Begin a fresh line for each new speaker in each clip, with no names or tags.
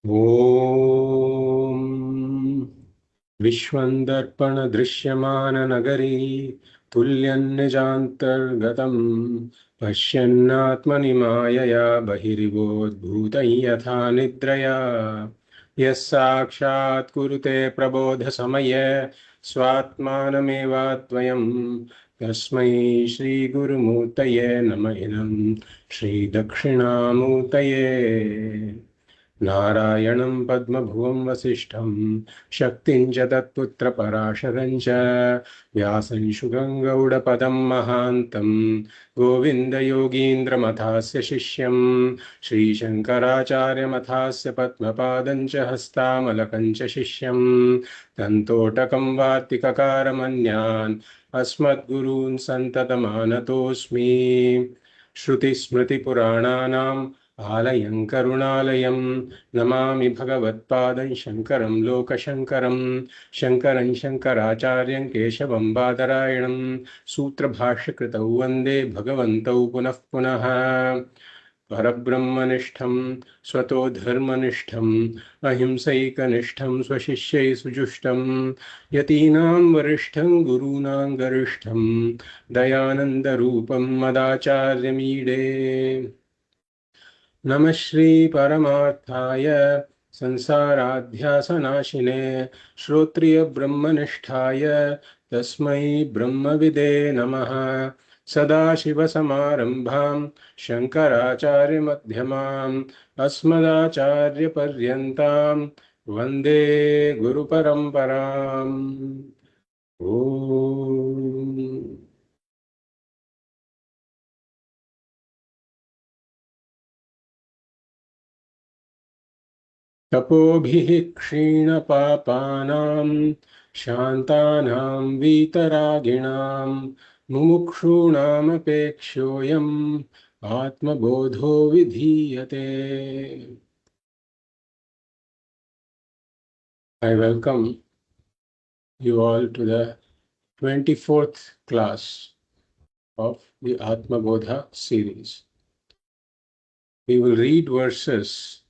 ॐ विश्वन्दर्पण दृश्यमाननगरी तुल्यन्निजान्तर्गतं पश्यन्नात्मनि मायया बहिर्वोद्भूतं यथा निद्रया यः साक्षात् कुरुते प्रबोधसमये स्वात्मानमेवाद्वयं तस्मै श्रीगुरुमूर्तये नम इदं श्रीदक्षिणामूर्तये। नारायणं पद्मभुवं वसिष्ठं शक्तिं च तत्पुत्रपराशरं च व्यासं शुकं गौडपदं महान्तं गोविन्दयोगीन्द्रमथास्य शिष्यं श्रीशङ्कराचार्यमथास्य पद्मपादं च हस्तामलकं च शिष्यं तन्तोटकं वार्तिककारमन्यान् अस्मद्गुरून् सन्ततमानतोऽस्मि। श्रुतिस्मृतिपुराणानाम् आलयं करुणालयं नमामि भगवत्पादं शङ्करं लोकशङ्करं शङ्करं शङ्कराचार्यं केशवं बादरायणं सूत्रभाष्यकृतौ वन्दे भगवन्तौ पुनः पुनः। परब्रह्मनिष्ठं स्वतो धर्मनिष्ठं अहिंसैकनिष्ठं स्वशिष्यै सुजुष्टं यतीनां वरिष्ठं गुरूणां गरिष्ठं दयानन्दरूपं मदाचार्यमीडे। नमः श्री परमार्थाय संसाराध्यासनाशिने श्रोत्रिय ब्रह्मनिष्ठाय तस्मै ब्रह्मविदे नमः। सदाशिवसमारम्भां शङ्कराचार्यमध्यमाम् अस्मदाचार्यपर्यन्तां वन्दे गुरुपरम्पराम्। ॐ तपोभिः क्षीणपापानां शान्तानां वीतरागिणां मुमुक्षूणामपेक्ष्योऽयम् आत्मबोधो विधीयते। I welcome you all to the 24th class of the Ātma Bodha series. We will read verses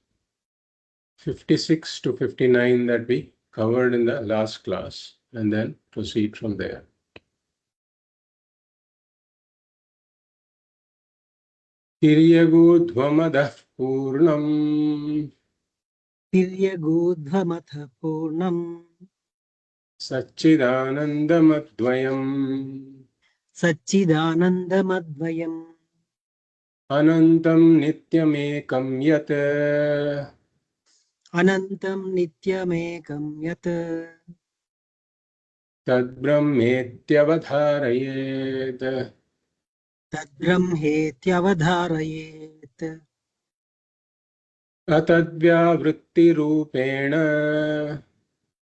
56 to 59 that we covered in the last class and then proceed from there. तिर्यगूध्वमदः पूर्णम्
तिर्यगूध्वमथ पूर्णम्
सच्चिदानन्दमद्वयम्
सच्चिदानन्दमद्वयम्
अनन्तं नित्यमेकं यत्
अनन्तं नित्यमेकं यत्
तद्ब्रह्मेत्यवधारयेत्।
तद्ब्रह्मेत्यवधारयेत्।
अतद्व्यावृत्तिरूपेण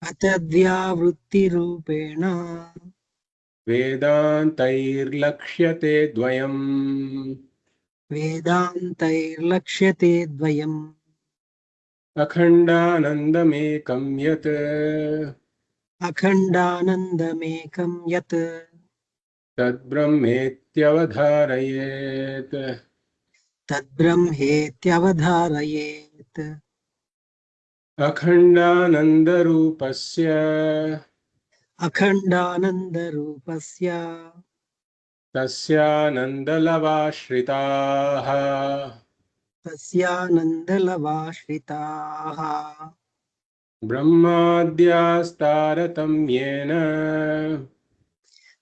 अतद्व्यावृत्तिरूपेण
वेदान्तैर्लक्ष्यते द्वयम्।
वेदान्तैर्लक्ष्यते द्वयम्।
अखण्डानन्दमेकं यत्
अखण्डानन्दमेकं यत्
तद्ब्रह्मेत्यवधारयेत्।
तद्ब्रह्मेत्यवधारयेत्।
अखण्डानन्दरूपस्य
अखण्डानन्दरूपस्य
तस्यानन्दलवाश्रिताः
तस्यानन्दलवाश्रिताः
ब्रह्माद्यास्तारतम्येन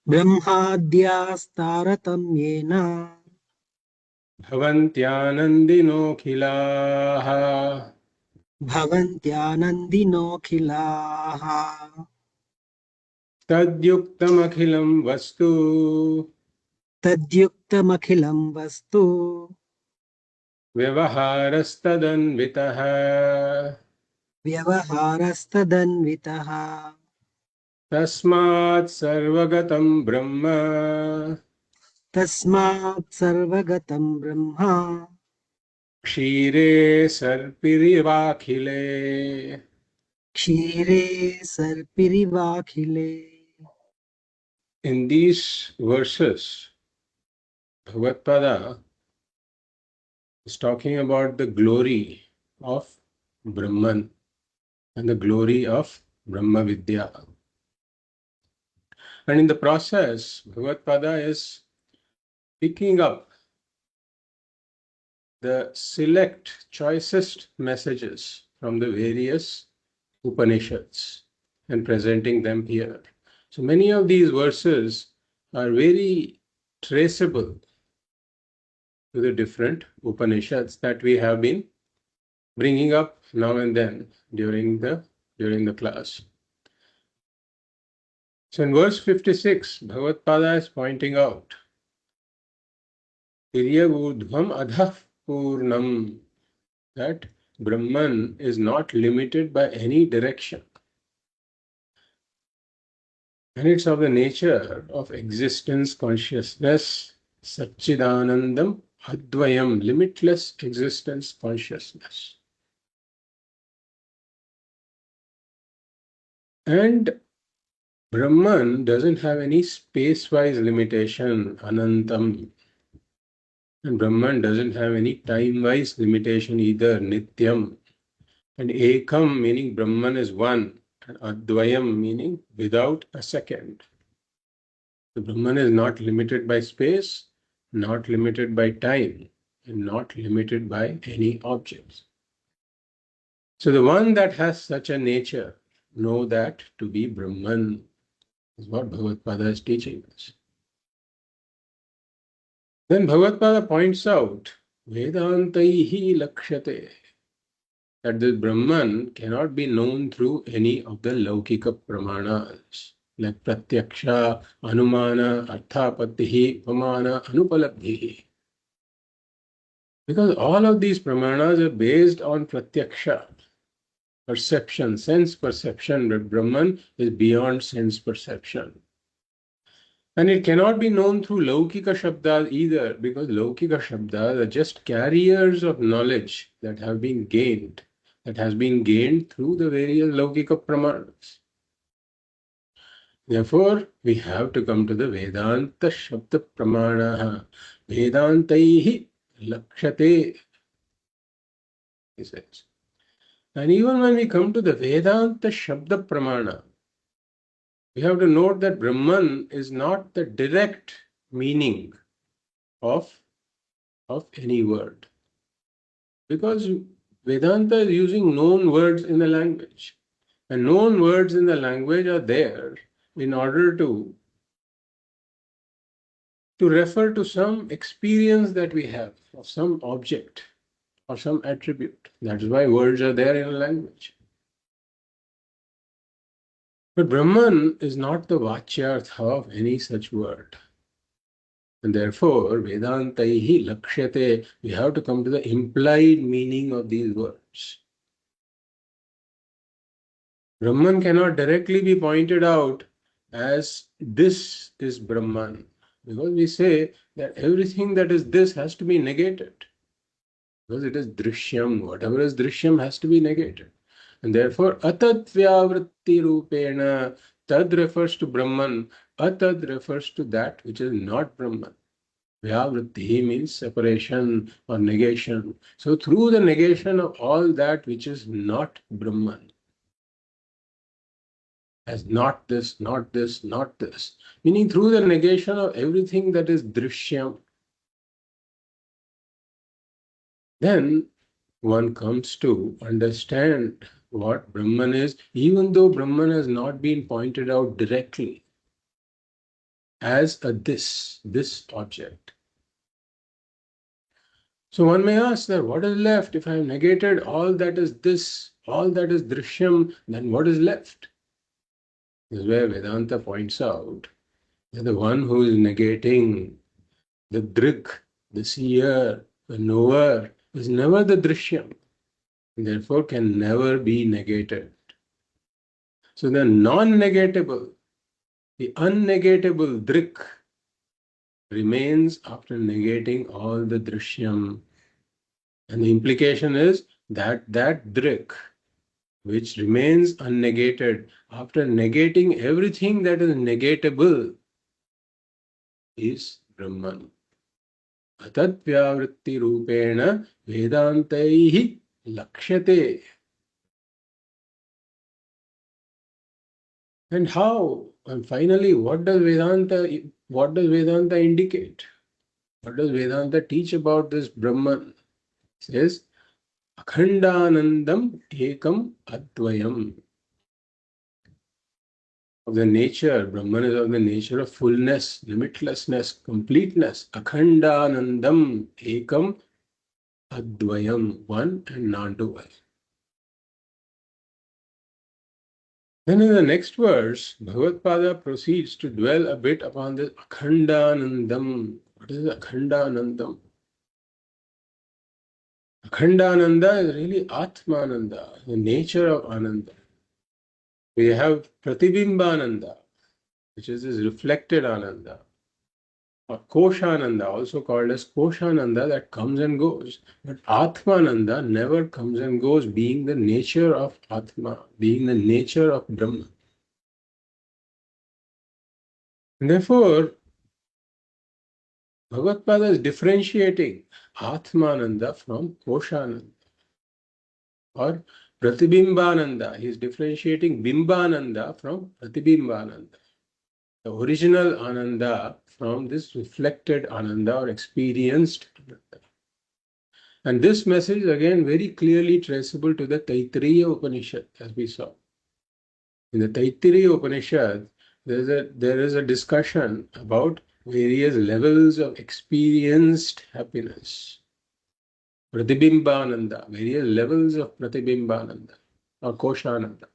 ब्रह्माद्यास्तारतम्येन
भवन्त्यानन्दिनोऽखिलाः।
भवन्त्यानन्दिनोऽखिलाः।
तद्युक्तमखिलं वस्तु
तद्युक्तमखिलं वस्तु
व्यवहारस्तदन्वितः।
व्यवहारस्तदन्वितः।
तस्मात् सर्वगतं ब्रह्म
तस्मात् सर्वगतं ब्रह्म
क्षीरे सर्पिरिवाखिले।
क्षीरे सर्पिरिवाखिले।
In these verses, Bhagavad is talking about the glory of Brahman and the glory of Brahma Vidya. And in the process, Bhagavad is picking up the select, choicest messages from the various Upanishads and presenting them here. So many of these verses are very traceable to the different Upanishads that we have been bringing up now and then during the class. So in verse 56, Bhagavad is pointing out Tiryagudhvam adhah purnam, that Brahman is not limited by any direction. And it's of the nature of existence, consciousness, Satchidanandam, Advayam, limitless existence, consciousness. And Brahman doesn't have any space-wise limitation, Anantam. And Brahman doesn't have any time-wise limitation either, Nityam. And Ekam meaning Brahman is one, and Advayam meaning without a second. The Brahman is not limited by space, not limited by time, and not limited by any objects. So the one that has such a nature, know that to be Brahman, is what Bhagavad is teaching us. Then Bhagavad points out, Vedāntaihi lakshate, that this Brahman cannot be known through any of the Laukika Pramāṇas, like Pratyaksha, Anumana, Arthapattihi, Pamana, Anupalabdhihi. Because all of these Pramāṇas are based on Pratyaksha, perception, sense perception, but Brahman is beyond sense perception. And it cannot be known through Laukika Shabdas either, because Laukika Shabdas are just carriers of knowledge that have been gained, that has been gained through the various Laukika Pramāṇas. Therefore, we have to come to the Vedānta Śabda Pramāṇa. Vedāntaihi lakshate, he says. And even when we come to the Vedānta Śabda Pramāṇa, we have to note that Brahman is not the direct meaning of any word. Because Vedanta is using known words in the language. And known words in the language are there in order to refer to some experience that we have of some object or some attribute. That is why words are there in a language. But Brahman is not the vachyartha of any such word. And therefore, Vedantaihi lakshyate, we have to come to the implied meaning of these words. Brahman cannot directly be pointed out as this is Brahman. Because we say that everything that is this has to be negated. Because it is drishyam. Whatever is drishyam has to be negated. And therefore, atad vyavritti rupena, tad refers to Brahman, atad refers to that which is not Brahman. Vyavritti means separation or negation. So through the negation of all that which is not Brahman, as not this, not this, not this, meaning through the negation of everything that is drishyam, then one comes to understand what Brahman is, even though Brahman has not been pointed out directly as a this object. So one may ask that what is left? If I have negated all that is this, all that is drishyam, then what is left? This is where Vedanta points out that the one who is negating the drik, the seer, the knower, is never the drishyam, and therefore can never be negated. So the non-negatable, the unnegatable drik remains after negating all the drishyam. And the implication is that that drik, which remains unnegated after negating everything that is negatable, is Brahman. Atat vyavritti rupena vedantaihi lakshyate. And how? And finally, what does Vedanta indicate? What does Vedanta teach about this Brahman? It says, Akhandanandam ekam advayam. Of the nature, Brahman is of the nature of fullness, limitlessness, completeness. Akhandanandam ekam advayam, one and non-dual. Then in the next verse, Bhagavad proceeds to dwell a bit upon this Akhandanandam. What is Akhandanandam? Akhandananda is really Atmananda, the nature of Ananda. We have Pratibimbananda, which is this reflected Ananda, or Koshananda, also called as Koshananda, that comes and goes. But Atmananda never comes and goes, being the nature of Atma, being the nature of Brahma. And therefore, Bhagavad is differentiating Atmananda from Koshananda or Pratibimbananda. He is differentiating Bimbananda from Pratibimbananda. The original Ananda from this reflected Ananda or experienced Ananda. And this message is again very clearly traceable to the Taittiriya Upanishad, as we saw. In the Taittiriya Upanishad, there is a discussion about various levels of experienced happiness. Pratibimbananda, various levels of Pratibimbananda or Koshananda.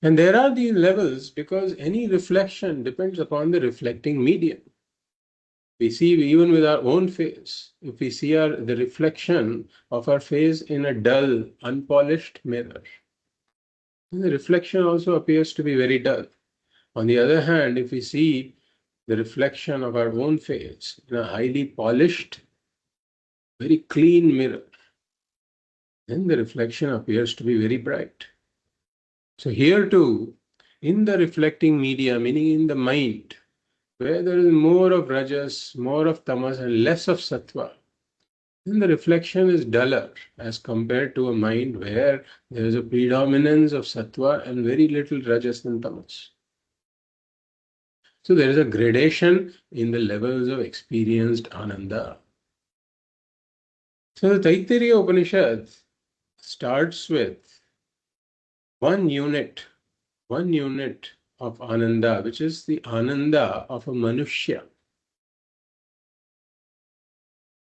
And there are these levels because any reflection depends upon the reflecting medium. We see even with our own face, if we see the reflection of our face in a dull, unpolished mirror, then the reflection also appears to be very dull. On the other hand, if we see the reflection of our own face in a highly polished, very clean mirror, then the reflection appears to be very bright. So here too, in the reflecting media, meaning in the mind, where there is more of rajas, more of tamas, and less of sattva, then the reflection is duller as compared to a mind where there is a predominance of sattva and very little rajas and tamas. So there is a gradation in the levels of experienced ananda. So the Taittiriya Upanishad starts with one unit of ananda, which is the ananda of a manushya.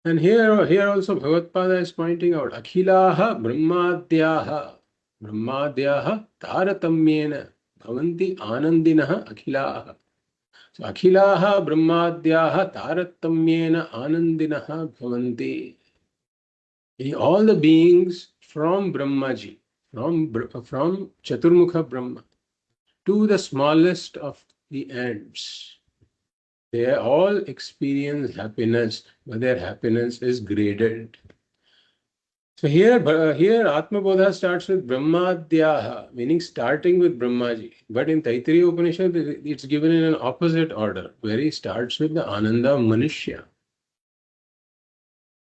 And here also Bhagavad is pointing out Akhilaha Brahmadyaha Taratamyena Bhavanti Anandinaha Akhilaha. So Akhilaha Brahmadyaha Taratamyena Anandinaha Bhavanti. All the beings from Brahmaji, from Chaturmukha Brahma to the smallest of the ants, they all experience happiness, but their happiness is graded. So here Ātma Bodha starts with Brahmadyaha, meaning starting with Brahmaji. But in Taittiriya Upanishad, it's given in an opposite order, where he starts with the Ananda of Manushya.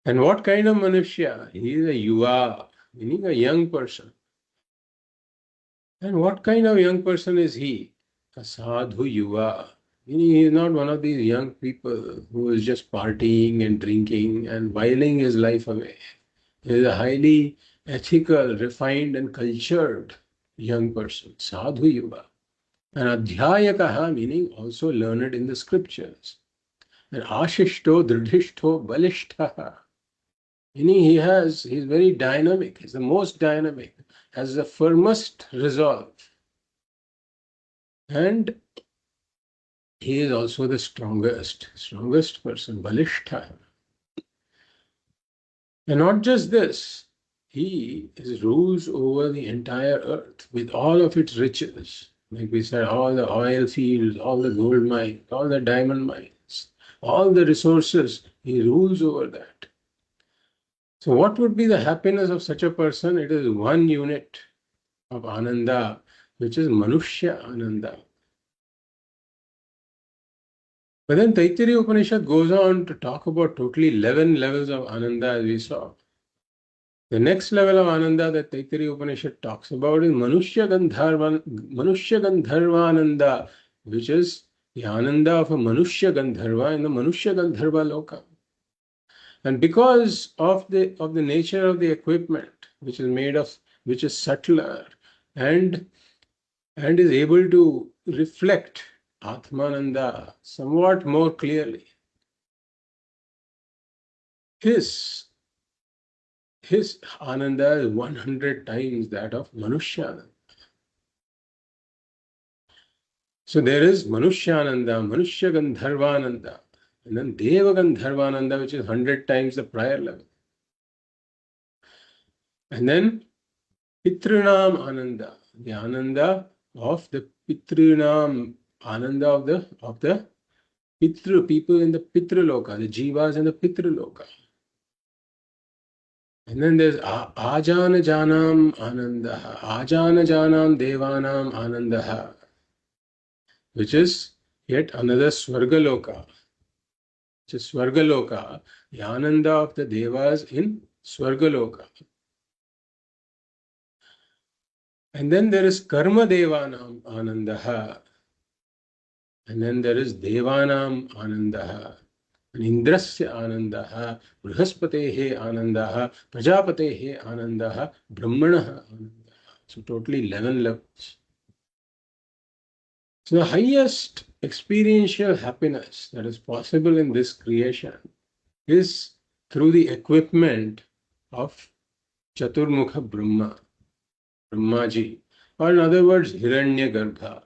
And what kind of Manushya? He is a Yuva, meaning a young person. And what kind of young person is he? A Sadhu Yuva. Meaning he is not one of these young people who is just partying and drinking and whiling his life away. He is a highly ethical, refined and cultured young person, Sadhu Yuva. And Adhyayakaha, meaning also learned in the scriptures. And Ashishto, Dridhishto, Balishtaha, meaning he's very dynamic, he's the most dynamic, has the firmest resolve. And he is also the strongest person, Balishtha. And not just this, he rules over the entire earth with all of its riches. Like we said, all the oil fields, all the gold mines, all the diamond mines, all the resources, he rules over that. So what would be the happiness of such a person? It is one unit of Ananda, which is Manushya Ananda. But then Taittiriya Upanishad goes on to talk about totally 11 levels of Ananda, as we saw. The next level of Ananda that Taittiriya Upanishad talks about is Manushya Gandharvananda, which is the Ananda of a Manushya Gandharva in the Manushya Gandharva Loka. And because of the nature of the equipment, which is subtler and is able to reflect Atmananda somewhat more clearly, his Ananda is 100 times that of Manushyananda. So there is Manushyananda, Manushya Gandharvananda, and then Deva Gandharvananda, which is 100 times the prior level. And then Pitrinam Ananda, the Ananda of the Pitrinam, Ananda of the Pitru people in the Pitraloka, the Jivas in the Pitraloka. And then there's Ajana Janam Ananda, Ajana Janam Devanam Ananda, which is yet another Swargaloka. Which is Swargaloka, the Ananda of the Devas in Swargaloka. And then there is Karma Devanam Ananda. And then there is Devanam Ananda. And Indrasya Ananda, Brihaspatehe Ananda, Prajapatehe Ananda, Brahmana Ananda. So totally 11 levels. So the highest experiential happiness that is possible in this creation is through the equipment of Chaturmukha Brahma, Brahmaji, or in other words, Hiranyagarbha.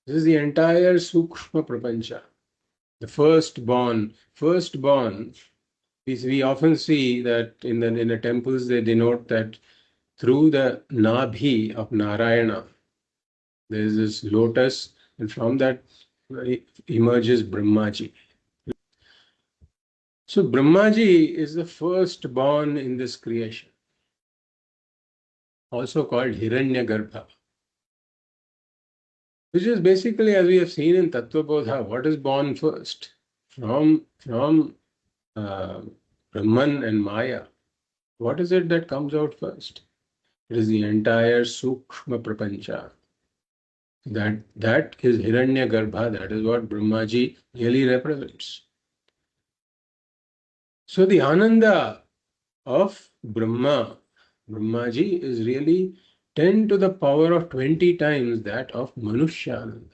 This is the entire Sukshma Prapancha. The firstborn. We often see that in the temples they denote that through the Nabhi of Narayana, there is this lotus, and from that emerges Brahmaji. So Brahmaji is the firstborn in this creation, also called Hiranyagarbha, which is basically, as we have seen in Tattva Bodha, what is born first from Brahman and Maya. What is it that comes out first? It is the entire Sukshma Prapancha. That is Hiranyagarbha. That is what Brahmaji really represents. So the Ananda of Brahmaji is really 10 to the power of 20 times that of Manushyananda.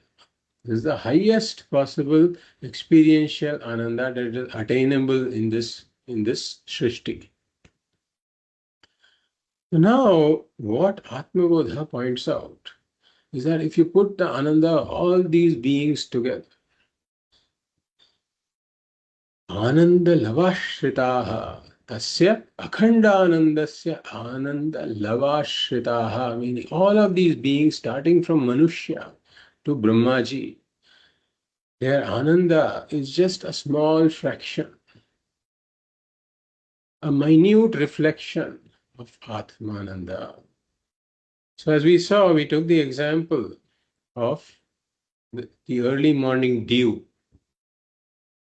This is the highest possible experiential Ananda that is attainable in this Shrishti. Now, what Ātma Bodha points out is that if you put the Ananda of all these beings together, Ananda Lavashritaha, Tasya Akhandanandasya Ananda Lavashritaha, meaning all of these beings starting from Manushya to Brahmaji, their Ananda is just a small fraction, a minute reflection of Atmananda. So as we saw, we took the example of the early morning dew.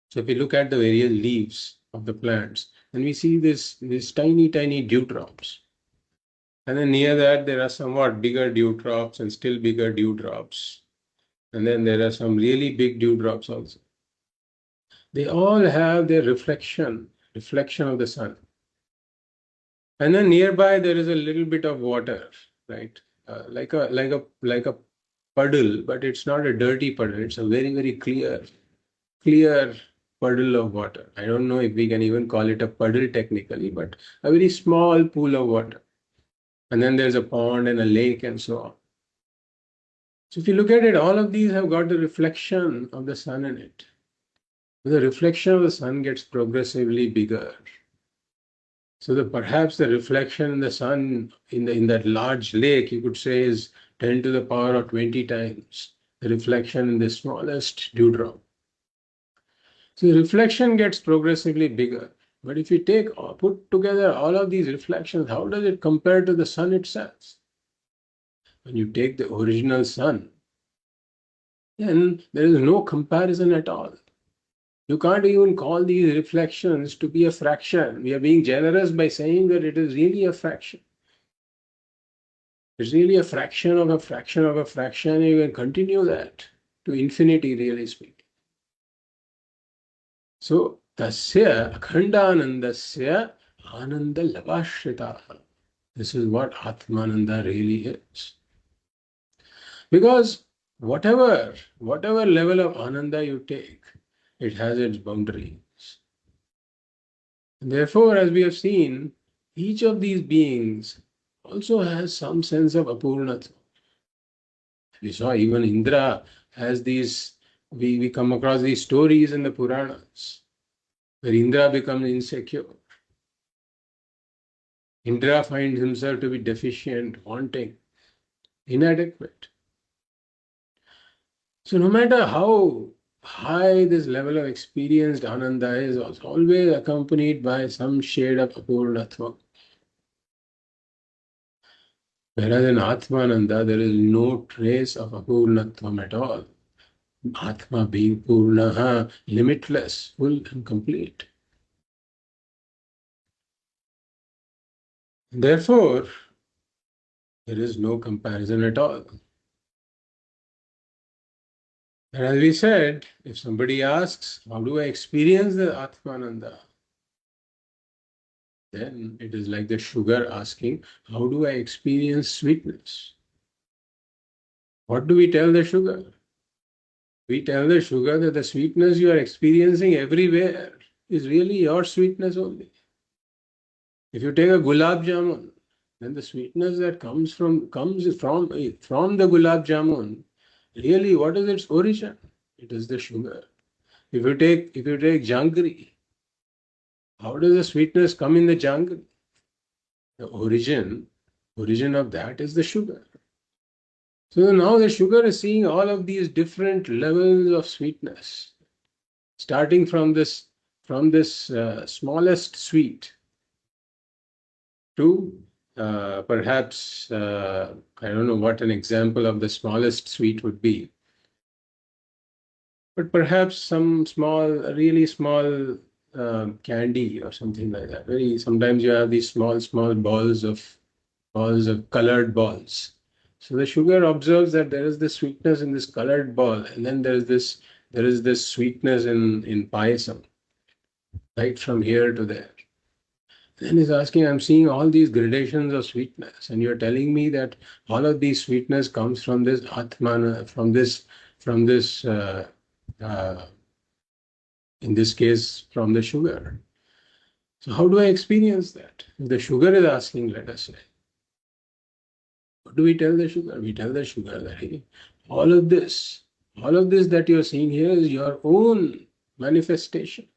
So if we look at the various leaves of the plants, and we see these tiny, tiny dewdrops. And then near that, there are somewhat bigger dewdrops and still bigger dewdrops. And then there are some really big dewdrops also. They all have their reflection of the sun. And then nearby, there is a little bit of water, right? Like a puddle, but it's not a dirty puddle. It's a very, very clear puddle of water. I don't know if we can even call it a puddle technically, but a very small pool of water. And then there's a pond and a lake and so on. So if you look at it, all of these have got the reflection of the sun in it. The reflection of the sun gets progressively bigger. So perhaps the reflection in the sun in that large lake, you could say, is 10 to the power of 20 times the reflection in the smallest dewdrop. So the reflection gets progressively bigger. But if you put together all of these reflections, how does it compare to the sun itself? When you take the original sun, then there is no comparison at all. You can't even call these reflections to be a fraction. We are being generous by saying that it is really a fraction. It's really a fraction of a fraction of a fraction. You can continue that to infinity, really speaking. So, tasya akhandanandasya ananda lavashritaha. This is what Atmananda really is. Because whatever level of ananda you take, it has its boundaries. And therefore, as we have seen, each of these beings also has some sense of apurnatva. We saw even Indra has these, we come across these stories in the Puranas where Indra becomes insecure. Indra finds himself to be deficient, wanting, inadequate. So no matter how high this level of experienced ananda is, it's always accompanied by some shade of apurnatva. Whereas in Atmananda, there is no trace of apurnatvam at all. Atma being purnaha, limitless, full and complete. Therefore, there is no comparison at all. And as we said, if somebody asks, how do I experience the Atmananda? Then it is like the sugar asking, how do I experience sweetness? What do we tell the sugar? We tell the sugar that the sweetness you are experiencing everywhere is really your sweetness only. If you take a gulab jamun, then the sweetness that comes from the gulab jamun, really what is its origin? It is the sugar. If you take jangri, how does the sweetness come in the jangri? The origin of that is the sugar. So now the sugar is seeing all of these different levels of sweetness, starting from this smallest sweet to perhaps I don't know what an example of the smallest sweet would be, but perhaps some small, really small candy or something like that. Sometimes you have these small balls of colored balls. So the sugar observes that there is this sweetness in this colored ball, and then there is this sweetness in payasam, right from here to there. Then he's asking, I'm seeing all these gradations of sweetness, and you're telling me that all of these sweetness comes from this Atman, from this, uh, in this case, from the sugar. So how do I experience that? If the sugar is asking, let us say, what do we tell the sugar? We tell the sugar that, hey, all of this that you're seeing here is your own manifestation.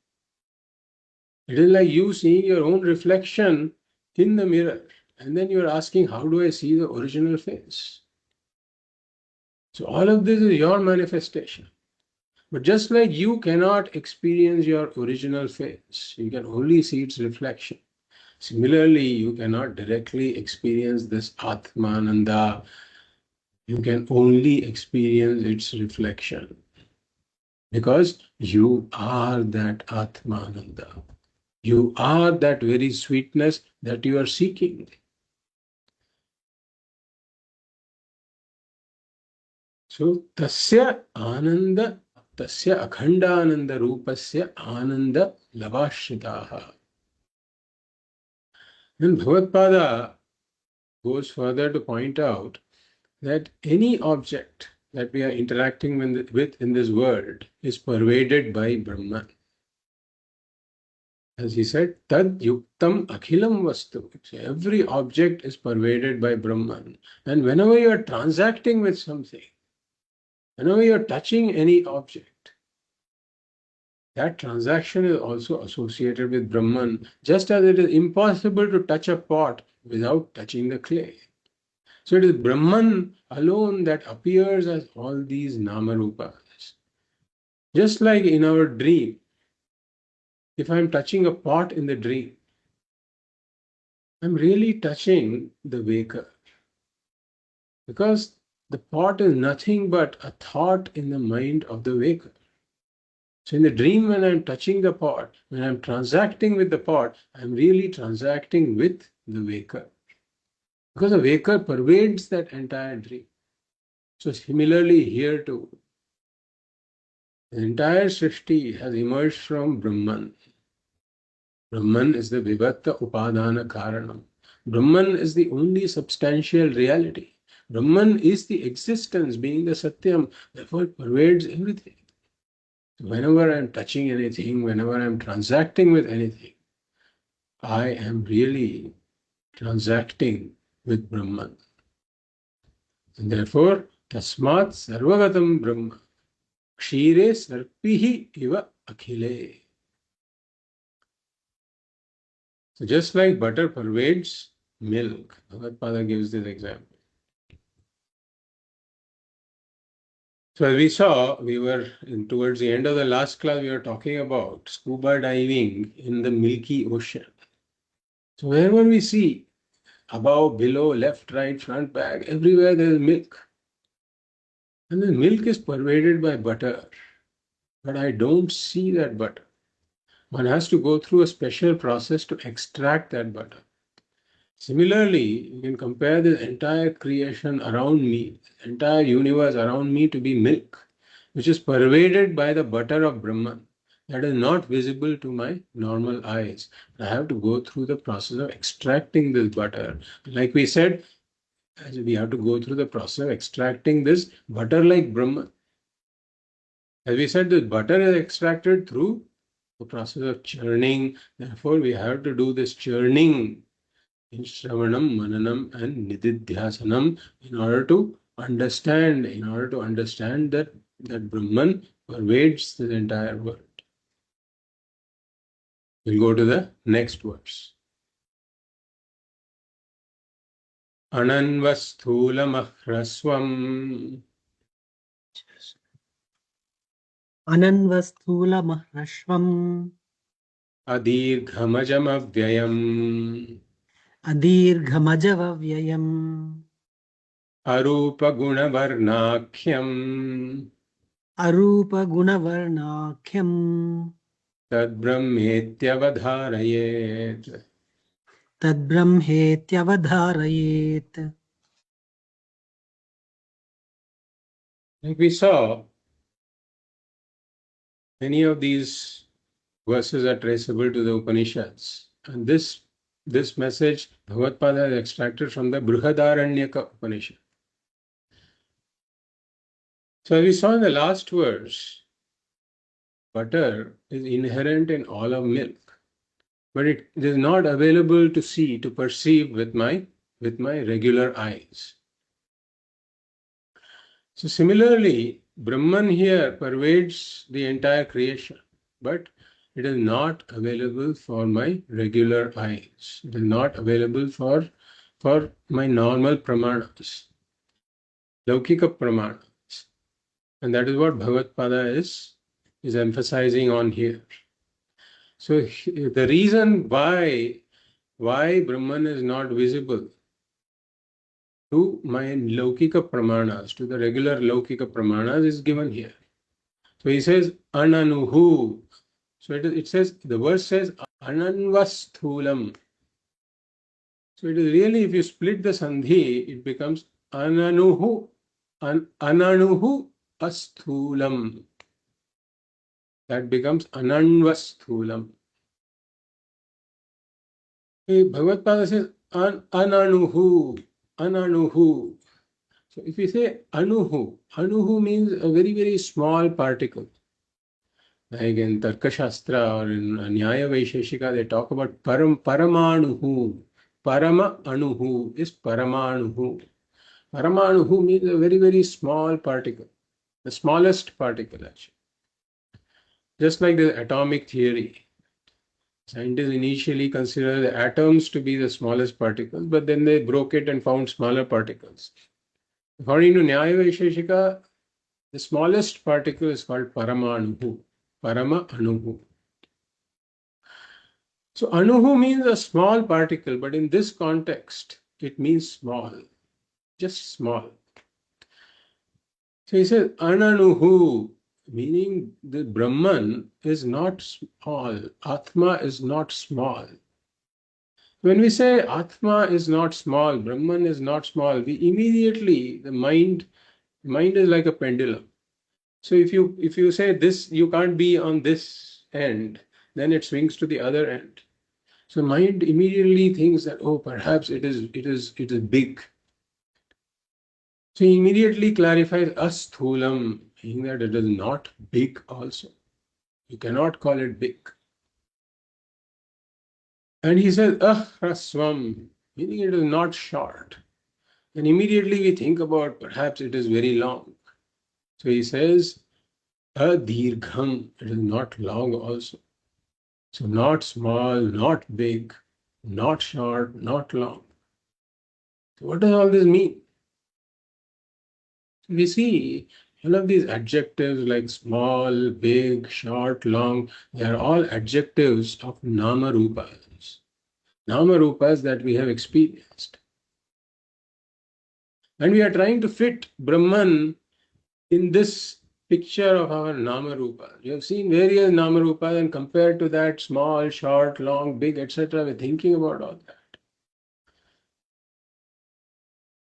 It is like you seeing your own reflection in the mirror. And then you're asking, how do I see the original face? So all of this is your manifestation. But just like you cannot experience your original face, you can only see its reflection. Similarly, you cannot directly experience this Atmananda. You can only experience its reflection. Because you are that Atmananda. You are that very sweetness that you are seeking. So, tasya akhandananda rupasya ananda lavashritaha. Then Bhagavad goes further to point out that any object that we are interacting with in this world is pervaded by Brahman. As he said, tad yuktam akhilam vastu. So every object is pervaded by Brahman. And whenever you are transacting with something, whenever you are touching any object, that transaction is also associated with Brahman, just as it is impossible to touch a pot without touching the clay. So it is Brahman alone that appears as all these Namarupas. Just like in our dream, if I'm touching a pot in the dream, I'm really touching the waker. Because the pot is nothing but a thought in the mind of the waker. So in the dream, when I'm touching the pot, when I'm transacting with the pot, I'm really transacting with the waker. Because the waker pervades that entire dream. So similarly here too, the entire Srishti has emerged from Brahman. Brahman is the Vivatta Upadana Karanam. Brahman is the only substantial reality. Brahman is the existence, being the Satyam, therefore it pervades everything. So whenever I'm touching anything, whenever I'm transacting with anything, I am really transacting with Brahman. And therefore, Tasmat Sarvagatam Brahma, Kshire Sarpihi Iva Akhile. So just like butter pervades milk, Bhagavad gives this example. So as we saw, we were towards the end of the last class, we were talking about scuba diving in the milky ocean. So wherever we see, above, below, left, right, front, back, everywhere there is milk. And the milk is pervaded by butter. But I don't see that butter. One has to go through a special process to extract that butter. Similarly, you can compare the entire creation around me, the entire universe around me to be milk, which is pervaded by the butter of Brahman. That is not visible to my normal eyes. I have to go through the process of extracting this butter. Like we said, we have to go through the process of extracting this butter like Brahman. As we said, this butter is extracted through the process of churning. Therefore, we have to do this churning in Shravanam, Mananam, and Nididhyasanam in order to understand, that Brahman pervades the entire world. We'll go to the next verse. Ananvasthulamahraswam
Ananvasthulamahashvam
Adirghamajamavyayam
Adirghamajavyayam
Arupagunavarnakyam
Arupagunavarnakyam
Tadbrahmetyavadharayet.
Tadbrahmetyavadharayet.
Like we saw, many of these verses are traceable to the Upanishads. And this message, Bhagavad is extracted from the Brihadaranyaka Upanishad. So as we saw in the last verse, butter is inherent in all of milk, but it is not available to see, to perceive with my regular eyes. So similarly, Brahman here pervades the entire creation, but it is not available for my regular eyes. It is not available for my normal pramanas, laukika pramanas. And that is what Bhagavad is emphasizing on here. So the reason why Brahman is not visible to my laukika pramanas, to the regular laukika pramanas, is given here. So he says ananuhu. So it says, the verse says ananvasthulam. So it is really, if you split the sandhi, it becomes ananuhu, ananuhu asthulam. That becomes ananvasthulam. Bhagavad says ananuhu, ananuhu. So if we say anuhu means a very, very small particle. Like in Tarkashastra or in Nyaya Vaisheshika, they talk about paramanuhu. Parama anuhu is paramanuhu. Paramanuhu means a very, very small particle, the smallest particle actually. Just like the atomic theory. Scientists initially considered the atoms to be the smallest particles, but then they broke it and found smaller particles. According to Nyaya Vaisheshika, the smallest particle is called paramanuhu. Parama anuhu. So anuhu means a small particle, but in this context, it means small, just small. So he says ananuhu. meaning the Brahman is not small, Atma is not small. When we say Atma is not small, Brahman is not small, we immediately, the mind is like a pendulum. So if you say this, you can't be on this end, then it swings to the other end. So mind immediately thinks that, oh, perhaps it is big. So he immediately clarifies asthulam, meaning that it is not big also. You cannot call it big. And he says ahraswam, meaning it is not short. And immediately we think about perhaps it is very long. So he says adirgham, it is not long also. So not small, not big, not short, not long. So what does all this mean? We see all of these adjectives like small, big, short, long, they are all adjectives of nama rupas. Nama rupas that we have experienced. And we are trying to fit Brahman in this picture of our nama rupa. You have seen various nama rupas and compared to that small, short, long, big, etc. We're thinking about all that.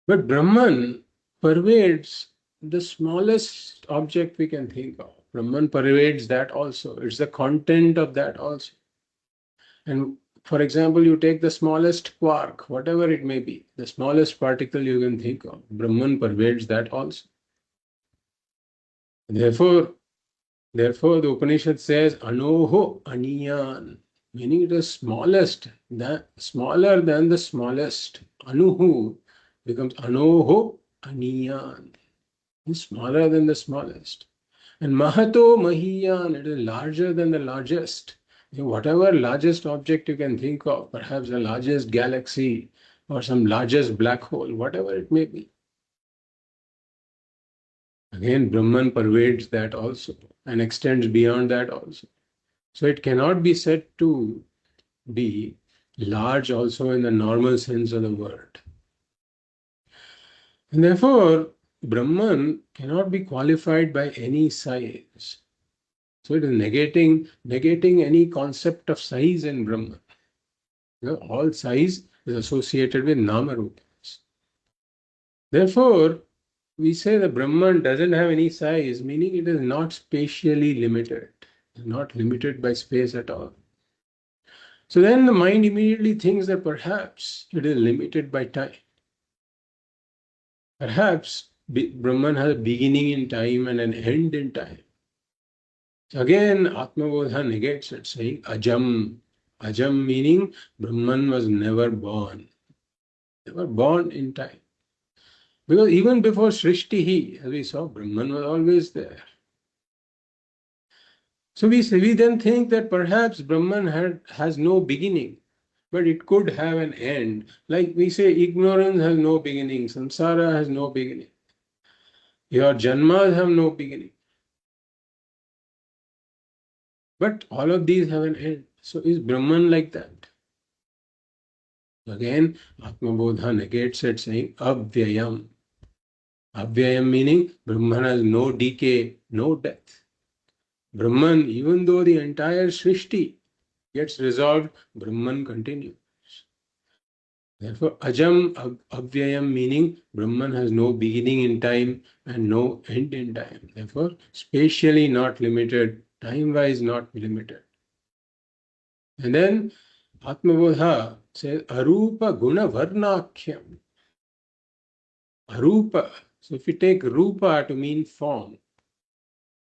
But Brahman pervades the smallest object we can think of. Brahman pervades that also. It's the content of that also. And for example, you take the smallest quark, whatever it may be, the smallest particle you can think of, Brahman pervades that also. Therefore, the Upanishad says, Anoho Aniyan, meaning it is smaller than the smallest. Anuhu becomes Anoho Aniyan, is smaller than the smallest. And Mahato Mahiyan, it is larger than the largest. Whatever largest object you can think of, perhaps the largest galaxy or some largest black hole, whatever it may be. Again, Brahman pervades that also and extends beyond that also. So it cannot be said to be large also in the normal sense of the word. And therefore, Brahman cannot be qualified by any size. So it is negating any concept of size in Brahman. All size is associated with Nama Rupas. Therefore, we say the Brahman doesn't have any size, meaning it is not spatially limited, not limited by space at all. So then the mind immediately thinks that perhaps it is limited by time. Perhaps Brahman has a beginning in time and an end in time. So again, Ātma Bodha negates it, saying ajam. Ajam meaning Brahman was never born in time. Because even before Srishti, as we saw, Brahman was always there. So we then think that perhaps Brahman has no beginning, but it could have an end. Like we say, ignorance has no beginning, samsara has no beginning. Your janmas have no beginning. But all of these have an end. So is Brahman like that? Again, Atma Bodha negates it, saying avyayam. Avyayam meaning Brahman has no decay, no death. Brahman, even though the entire Srishti gets resolved, Brahman continues. Therefore, ajam, avyayam meaning Brahman has no beginning in time and no end in time. Therefore, spatially not limited, time-wise not limited. And then Atma Bodha says arupa guna varnakhyam. Arupa. So if you take rupa to mean form,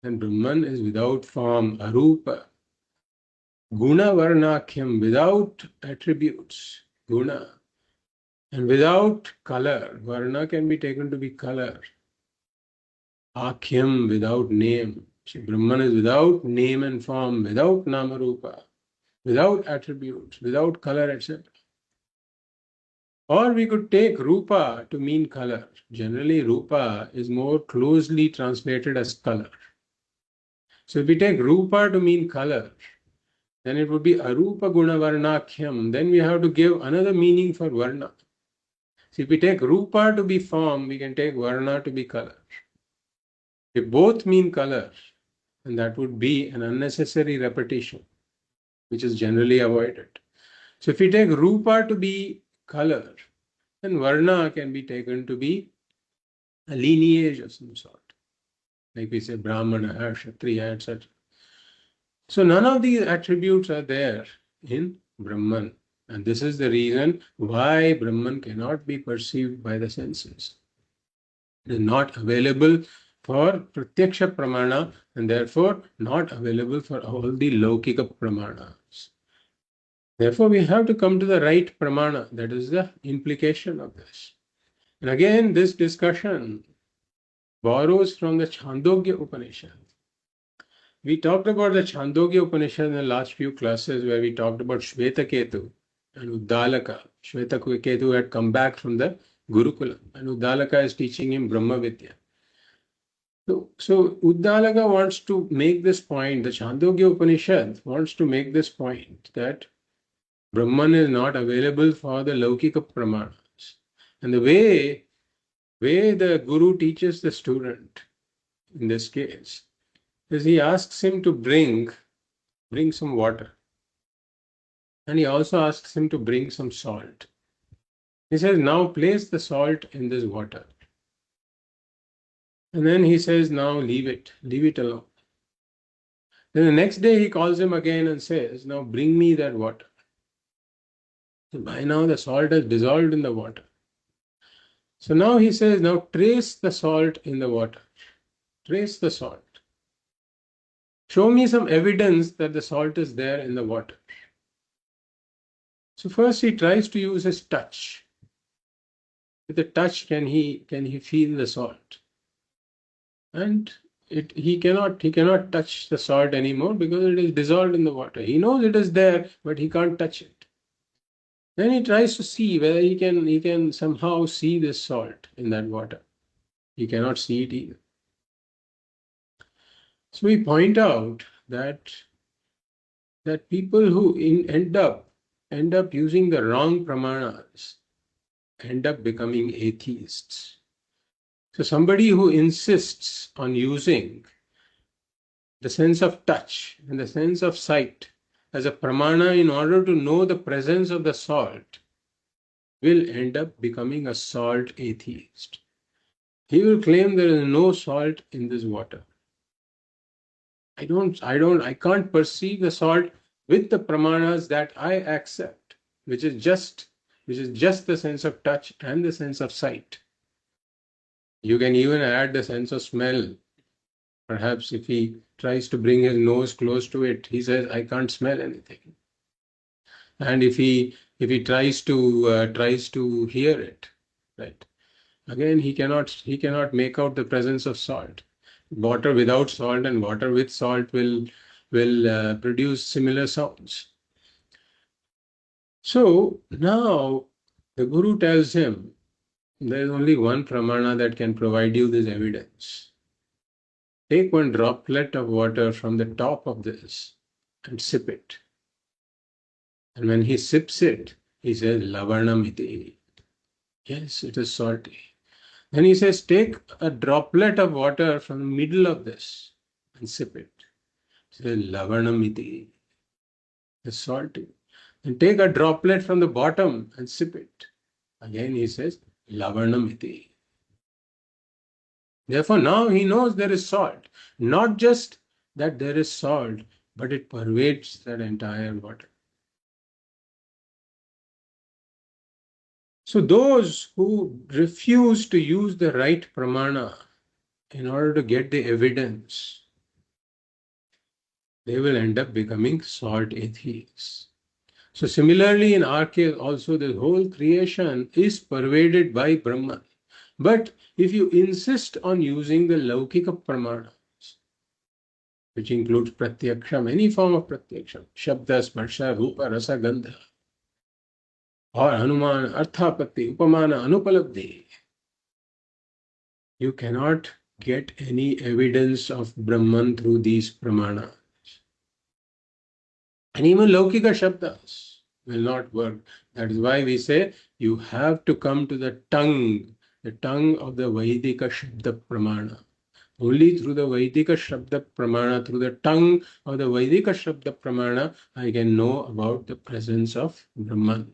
then Brahman is without form, arupa. Guna varnakhyam, without attributes, guna. And without color, varna can be taken to be color. Akhyam, without name. So Brahman is without name and form, without namarupa, without attributes, without color, etc. Or we could take rupa to mean color. Generally, rupa is more closely translated as color. So if we take rupa to mean color, then it would be arupa guna varnakhyam. Then we have to give another meaning for varna. So if we take rupa to be form, we can take varna to be color. If both mean color, and that would be an unnecessary repetition, which is generally avoided. So if we take Rupa to be color, then Varna can be taken to be a lineage of some sort. Like we say Brahmana, Kshatriya, etc. So none of these attributes are there in Brahman. And this is the reason why Brahman cannot be perceived by the senses. It is not available for Pratyaksha Pramāṇa and therefore not available for all the Laukika Pramāṇas. Therefore, we have to come to the right Pramāṇa. That is the implication of this. And again, this discussion borrows from the Chāndogya Upaniṣad. We talked about the Chāndogya Upaniṣad in the last few classes where we talked about Shvetaketu and Uddalaka. Shvetaketu had come back from the Gurukula and Uddalaka is teaching him Brahma Vidya. So Uddalaka wants to make this point, the Chāndogya Upaniṣad wants to make this point that Brahman is not available for the Laukika Pramāṇas. And the way the Guru teaches the student, in this case, is he asks him to bring some water. And he also asks him to bring some salt. He says, now place the salt in this water. And then he says, now leave it alone. Then the next day he calls him again and says, now bring me that water. So by now the salt has dissolved in the water. So now he says, now trace the salt in the water. Trace the salt. Show me some evidence that the salt is there in the water. So first he tries to use his touch. With the touch, can he feel the salt? And he cannot touch the salt anymore because it is dissolved in the water. He knows it is there, but he can't touch it. Then he tries to see whether he can somehow see this salt in that water. He cannot see it either. So we point out that people who end up using the wrong pramanas end up becoming atheists. So somebody who insists on using the sense of touch and the sense of sight as a pramana in order to know the presence of the salt will end up becoming a salt atheist. He will claim there is no salt in this water. I can't perceive the salt with the pramanas that I accept, which is just the sense of touch and the sense of sight. You can even add the sense of smell. Perhaps if he tries to bring his nose close to it, he says, I can't smell anything. And if he tries to hear it, right? Again, he cannot make out the presence of salt. Water without salt and water with salt will produce similar sounds. So now the Guru tells him, there is only one pramana that can provide you this evidence. Take one droplet of water from the top of this and sip it. And when he sips it, he says, Lavarnamiti. Yes, it is salty. Then he says, take a droplet of water from the middle of this and sip it. He says, Lavarnamiti. It's salty. And take a droplet from the bottom and sip it. Again he says, Lavarnamiti. Therefore now he knows there is salt. Not just that there is salt, but it pervades that entire water. So those who refuse to use the right pramana in order to get the evidence, they will end up becoming salt atheists. So similarly in our case also the whole creation is pervaded by Brahman. But if you insist on using the Laukika Pramāṇas, which includes Pratyaksham, any form of Pratyaksham, Śabda, Sparsha, Rupa, Rasa, Gandha, or Hanuman, Arthapatti, Upamana, Anupalabdhi, you cannot get any evidence of Brahman through these Pramānas. And even Laukika Shabdas will not work. That is why we say you have to come to the tongue of the Vaidika Śabda Pramāṇa. Only through the Vaidika Śabda Pramāṇa, through the tongue of the Vaidika Śabda Pramāṇa, I can know about the presence of Brahman.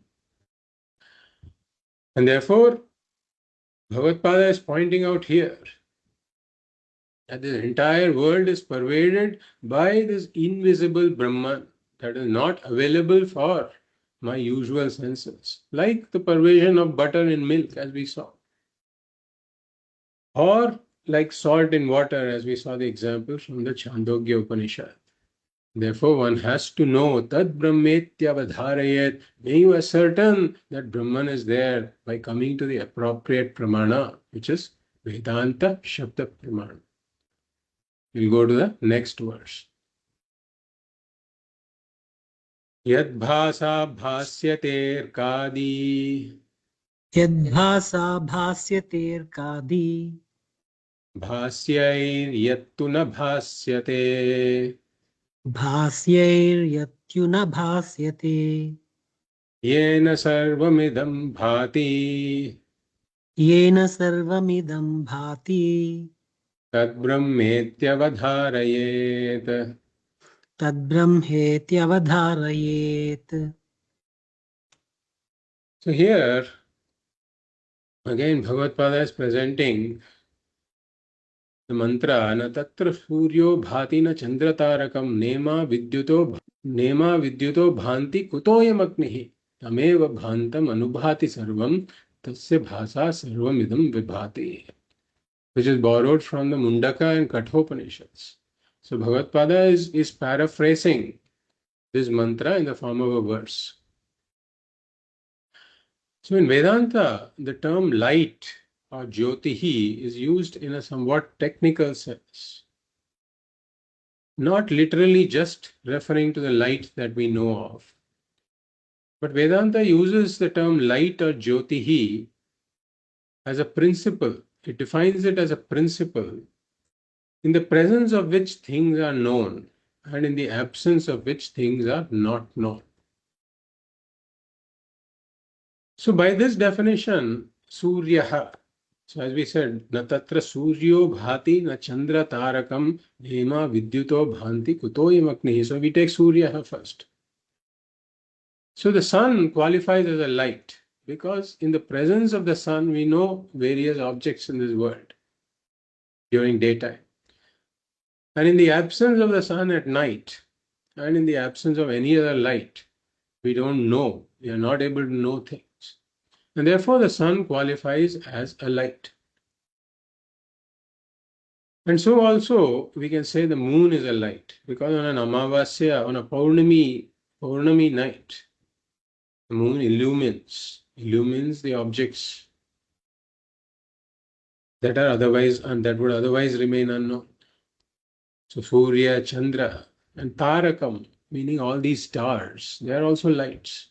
And therefore, Bhagavad is pointing out here that the entire world is pervaded by this invisible Brahman that is not available for my usual senses, like the pervasion of butter in milk, as we saw, or like salt in water, as we saw the example from the Chāndogya Upaniṣad. Therefore, one has to know Tad Brahmetyavadharayet. May you ascertain that Brahman is there by coming to the appropriate pramana, which is Vedānta Śabda Pramāṇa. We'll go to the next verse. Yad bhasa bhasyaterkadi
यद्भासा भास्यतेऽर्कादि
bhasyair yattu na bhasyate
भास्यैर्यत्युन भास्यते
yena sarvamidam bhati
येन सर्वमिदं भाति
tad brahmetyavadharayet.
तद्ब्रह्मेत्यवधारयेत्.
So here, again, Bhagavad is presenting the mantra, na tatra suryo bhati na chandratarakam nema vidyuto bhanti kutoyam agnihi tameva bhantam anubhati sarvam tasya bhasa sarvamidam vibhati, which is borrowed from the Muṇḍaka and Kaṭhopaniṣads. So Bhagavad is paraphrasing this mantra in the form of a verse. So in Vedanta, the term light or jyotihi is used in a somewhat technical sense, not literally just referring to the light that we know of. But Vedanta uses the term light or jyotihi as a principle. It defines it as a principle in the presence of which things are known and in the absence of which things are not known. So by this definition, Suryaha, so as we said, na tatra suryo bhati na chandra tarakam nema vidyuto bhanti kutoyam agnihi. So we take Suryaha first. So the sun qualifies as a light because in the presence of the sun we know various objects in this world during daytime. And in the absence of the sun at night and in the absence of any other light, we don't know. We are not able to know things. And therefore the sun qualifies as a light. And so also we can say the moon is a light because on an Amavasya, on a Paurnami night, the moon illumines the objects that are otherwise and that would otherwise remain unknown. So Surya, Chandra, and Tarakam, meaning all these stars, they are also lights.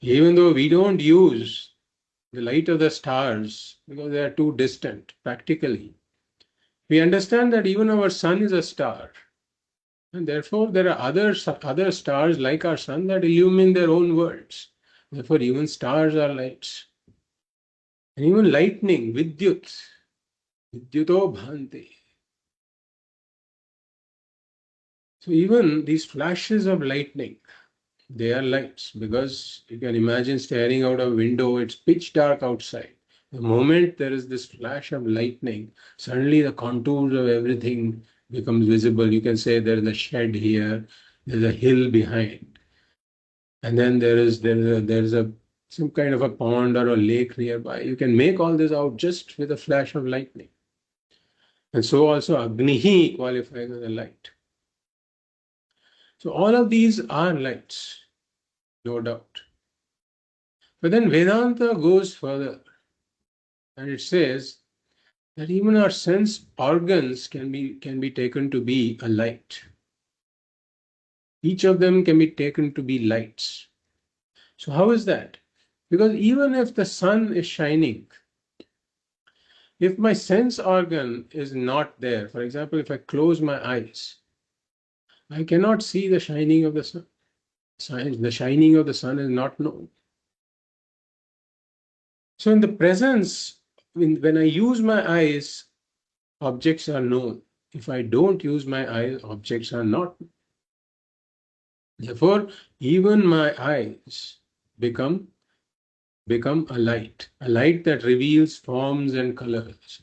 Even though we don't use the light of the stars because they are too distant practically, we understand that even our sun is a star. And therefore there are other stars like our sun that illumine their own worlds. Therefore even stars are lights. And even lightning, vidyuto bhanti. So even these flashes of lightning, they are lights because you can imagine staring out a window, it's pitch dark outside. The moment there is this flash of lightning, suddenly the contours of everything becomes visible. You can say there is a shed here, there's a hill behind, and then there is some kind of a pond or a lake nearby. You can make all this out just with a flash of lightning. And so also Agnihi qualifies as a light. So all of these are lights, no doubt. But then Vedanta goes further and it says that even our sense organs can be taken to be a light. Each of them can be taken to be lights. So how is that? Because even if the sun is shining, if my sense organ is not there, for example, if I close my eyes, I cannot see the shining of the sun. The shining of the sun is not known. So in the presence, when I use my eyes, objects are known. if I don't use my eyes, objects are not. Therefore, even my eyes become a light that reveals forms and colors.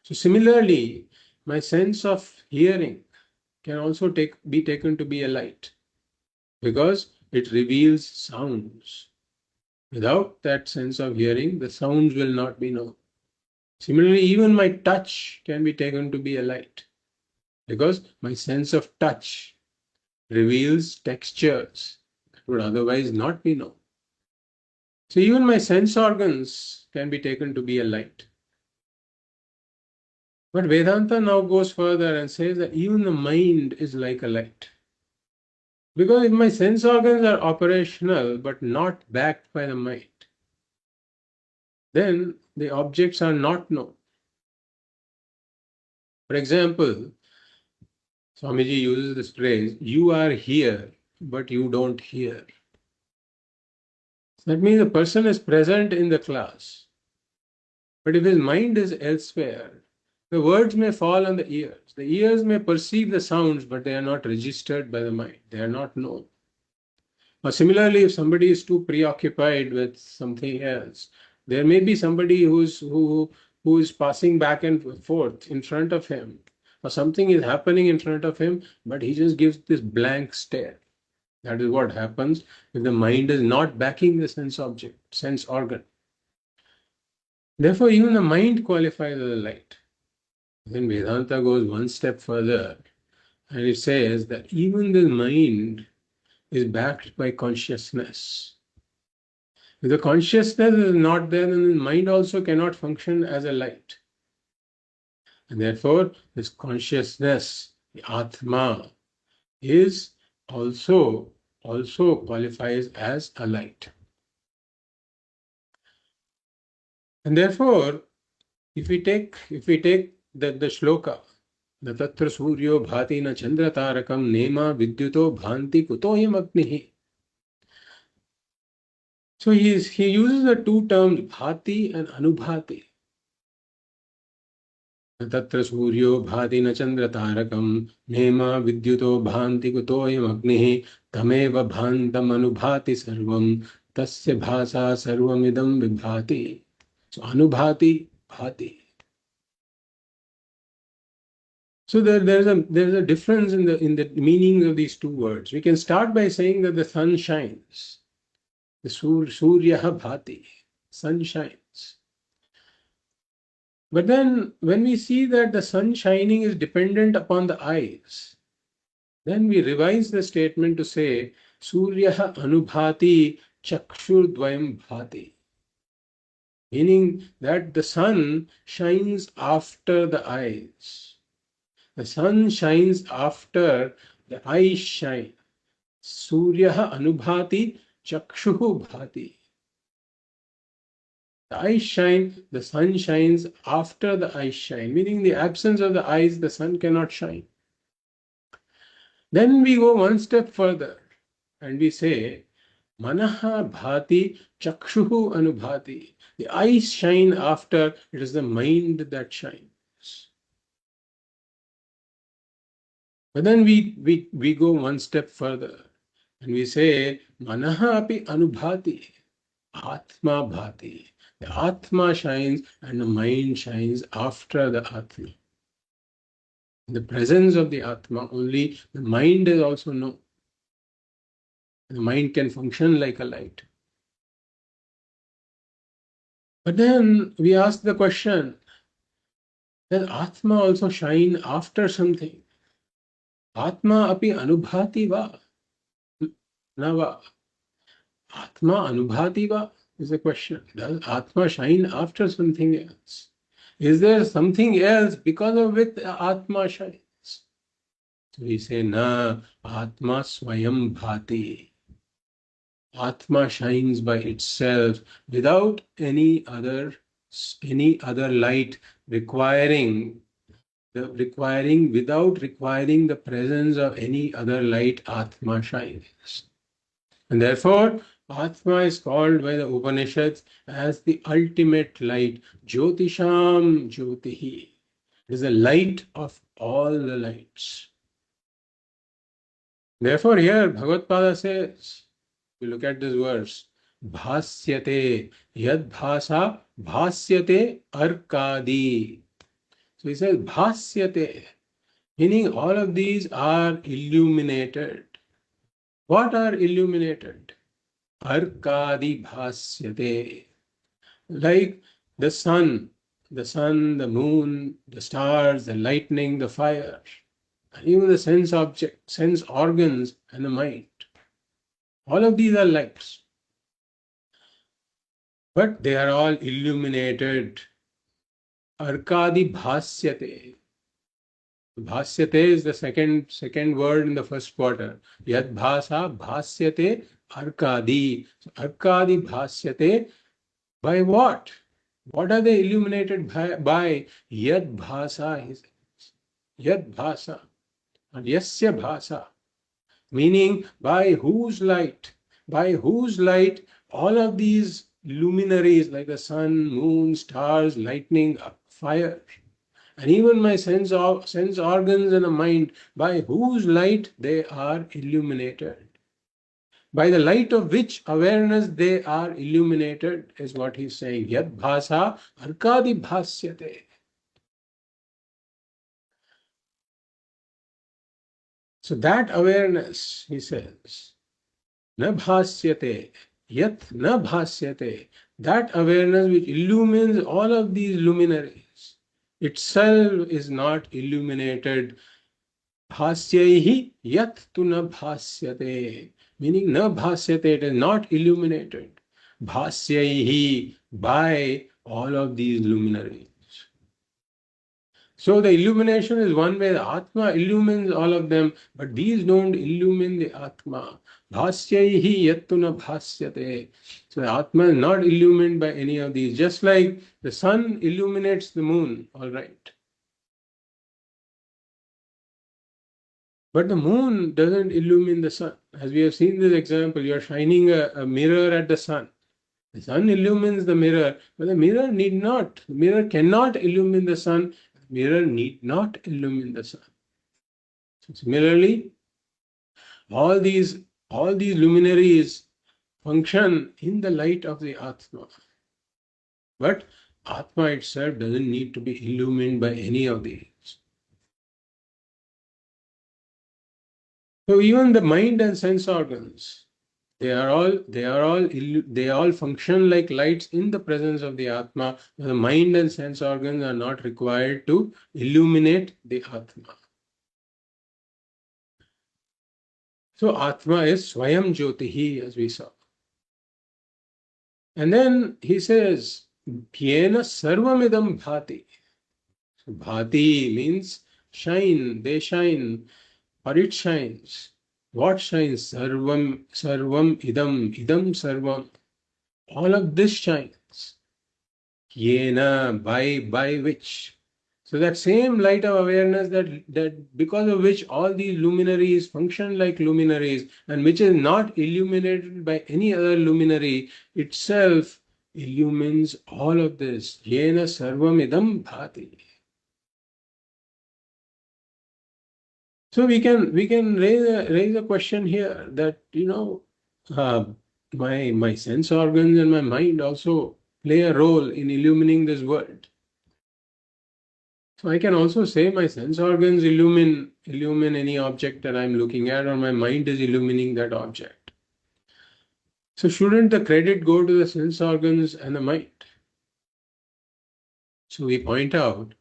So similarly, my sense of hearing can also be taken to be a light because it reveals sounds. Without that sense of hearing, the sounds will not be known. Similarly, even my touch can be taken to be a light because my sense of touch reveals textures that would otherwise not be known. So even my sense organs can be taken to be a light. But Vedanta now goes further and says that even the mind is like a light. Because if my sense organs are operational but not backed by the mind, then the objects are not known. For example, Swamiji uses this phrase, you are here, but you don't hear. That means the person is present in the class, but if his mind is elsewhere, the words may fall on the ears. The ears may perceive the sounds, but they are not registered by the mind. They are not known. Or similarly, if somebody is too preoccupied with something else, there may be somebody who is passing back and forth in front of him, or something is happening in front of him, but he just gives this blank stare. That is what happens if the mind is not backing the sense organ. Therefore, even the mind qualifies as a light. Then Vedanta goes one step further and it says that even the mind is backed by consciousness. If the consciousness is not there, then the mind also cannot function as a light. And therefore, this consciousness, the Atma, is also qualifies as a light. And therefore, if we take the shloka, the tatra suryo bhati na chandra tarakam nema vidyuto bhanti kutoyam agnihi. So he uses the two terms bhati and anubhati. तत्र सूर्यो भाति न चंद्र तारकम नेमा विद्युतो भान्ति कुतोयम अग्निः तमेव भान्तम अनुभाति सर्वम तस्य भासा सर्वमिदं विभाति. So anubhati, bhati. So there's a difference in the meaning of these two words. We can start by saying that the sun shines. The surya bhati, sun shines. But then when we see that the sun shining is dependent upon the eyes, then we revise the statement to say surya anubhati chakshurdvayam bhati. Meaning that the sun shines after the eyes. The sun shines after the eyes shine. Surya anubhati chakshuhu bhati. The eyes shine, the sun shines after the eyes shine, meaning the absence of the eyes, the sun cannot shine. Then we go one step further and we say, Manaha bhati chakshuhu anubhati. The eyes shine after, it is the mind that shines. But then we go one step further and we say, Manaha api anubhati, Atma bhati. The Atma shines and the mind shines after the Atma. In the presence of the Atma, only the mind is also known. The mind can function like a light. But then we ask the question, does Atma also shine after something? Atma api anubhati va? Na va? Atma anubhati va is the question. Does Atma shine after something else? Is there something else because of which Atma shines? So we say, na, Atma swayam bhati. Atma shines by itself without any other light requiring without requiring the presence of any other light. Atma shines. And therefore, Atma is called by the Upanishads as the ultimate light, Jyotisham Jyotihi. It is the light of all the lights. Therefore, here Bhagavad says, you look at this verse, bhasyate, yad bhasa, bhasyate arkadi. So he says, bhasyate, meaning all of these are illuminated. What are illuminated? Arkadi bhasyate. Like the sun, the moon, the stars, the lightning, the fire, and even the sense object, sense organs, and the mind. All of these are lights. But they are all illuminated. Arkadi bhasyate. Bhasyate is the second word in the first quarter. Yad bhasa bhasyate arkadi. So arkadi bhasyate. By what? What are they illuminated by? Yad bhasa. Yad bhasa. And yasya bhasa. Meaning by whose light? By whose light all of these luminaries like the sun, moon, stars, lightning, fire, and even my sense organs and the mind, by whose light they are illuminated. By the light of which awareness they are illuminated is what he's saying. Yad bhasa arkadi bhasyate. So that awareness, he says, na bhasyate, yat na bhasyate, that awareness which illumines all of these luminaries, itself is not illuminated. Bhasyaihi yat tu na bhasyate, meaning na bhasyate, it is not illuminated. Bhasyaihi, by all of these luminaries. So the illumination is one way the Atma illumines all of them, but these don't illumine the Atma. Bhasyaihi yattuna bhasyate. So the Atma is not illumined by any of these. Just like the sun illuminates the moon, all right. But the moon doesn't illumine the sun. As we have seen this example, you are shining a mirror at the sun. The sun illumines the mirror, but the mirror need not. The mirror cannot illumine the sun. The mirror need not illumine the sun. So similarly, all these luminaries function in the light of the Atma. But Atma itself doesn't need to be illumined by any of these. So even the mind and sense organs, they all function like lights in the presence of the Atma. The mind and sense organs are not required to illuminate the Atma. So Atma is Swayam Jyotihi, as we saw. And then he says, Pyena Sarvamidam Bhati. So Bhati means shine, they shine, or it shines. What shines? Sarvam, sarvam, idam sarvam. All of this shines. Yena, by which. So that same light of awareness that because of which all these luminaries function like luminaries and which is not illuminated by any other luminary, itself illumines all of this. Yena sarvam idam bhati. So we can raise a question here that my sense organs and my mind also play a role in illumining this world. So I can also say my sense organs illumine any object that I'm looking at, or my mind is illumining that object. So shouldn't the credit go to the sense organs and the mind? So we point out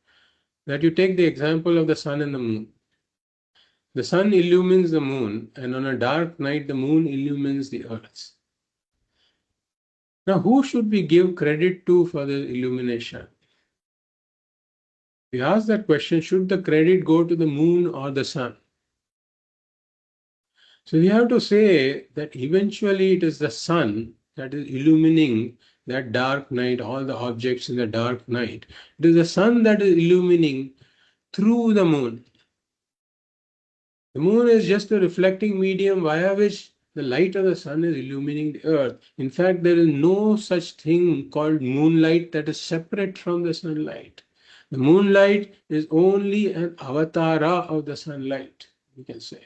that you take the example of the sun and the moon. The sun illumines the moon, and on a dark night, the moon illumines the earth. Now, who should we give credit to for the illumination? We ask that question, should the credit go to the moon or the sun? So we have to say that eventually it is the sun that is illumining that dark night, all the objects in the dark night. It is the sun that is illumining through the moon. The moon is just a reflecting medium via which the light of the sun is illumining the earth. In fact, there is no such thing called moonlight that is separate from the sunlight. The moonlight is only an avatara of the sunlight, you can say.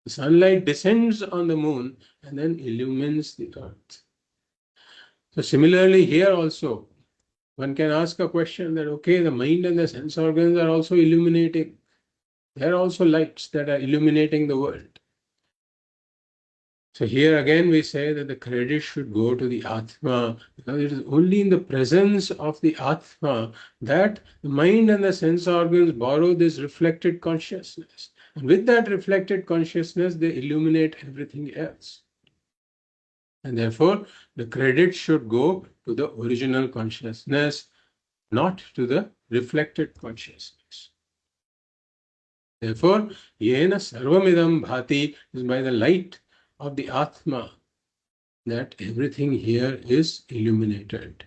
The sunlight descends on the moon and then illumines the earth. So similarly here also, one can ask a question that, okay, the mind and the sense organs are also illuminating. They are also lights that are illuminating the world. So here again we say that the credit should go to the Atma, because it is only in the presence of the Atma that the mind and the sense organs borrow this reflected consciousness. And with that reflected consciousness, they illuminate everything else. And therefore, the credit should go to the original consciousness, not to the reflected consciousness. Therefore, yena sarvamidam bhati is by the light of the Atma that everything here is illuminated.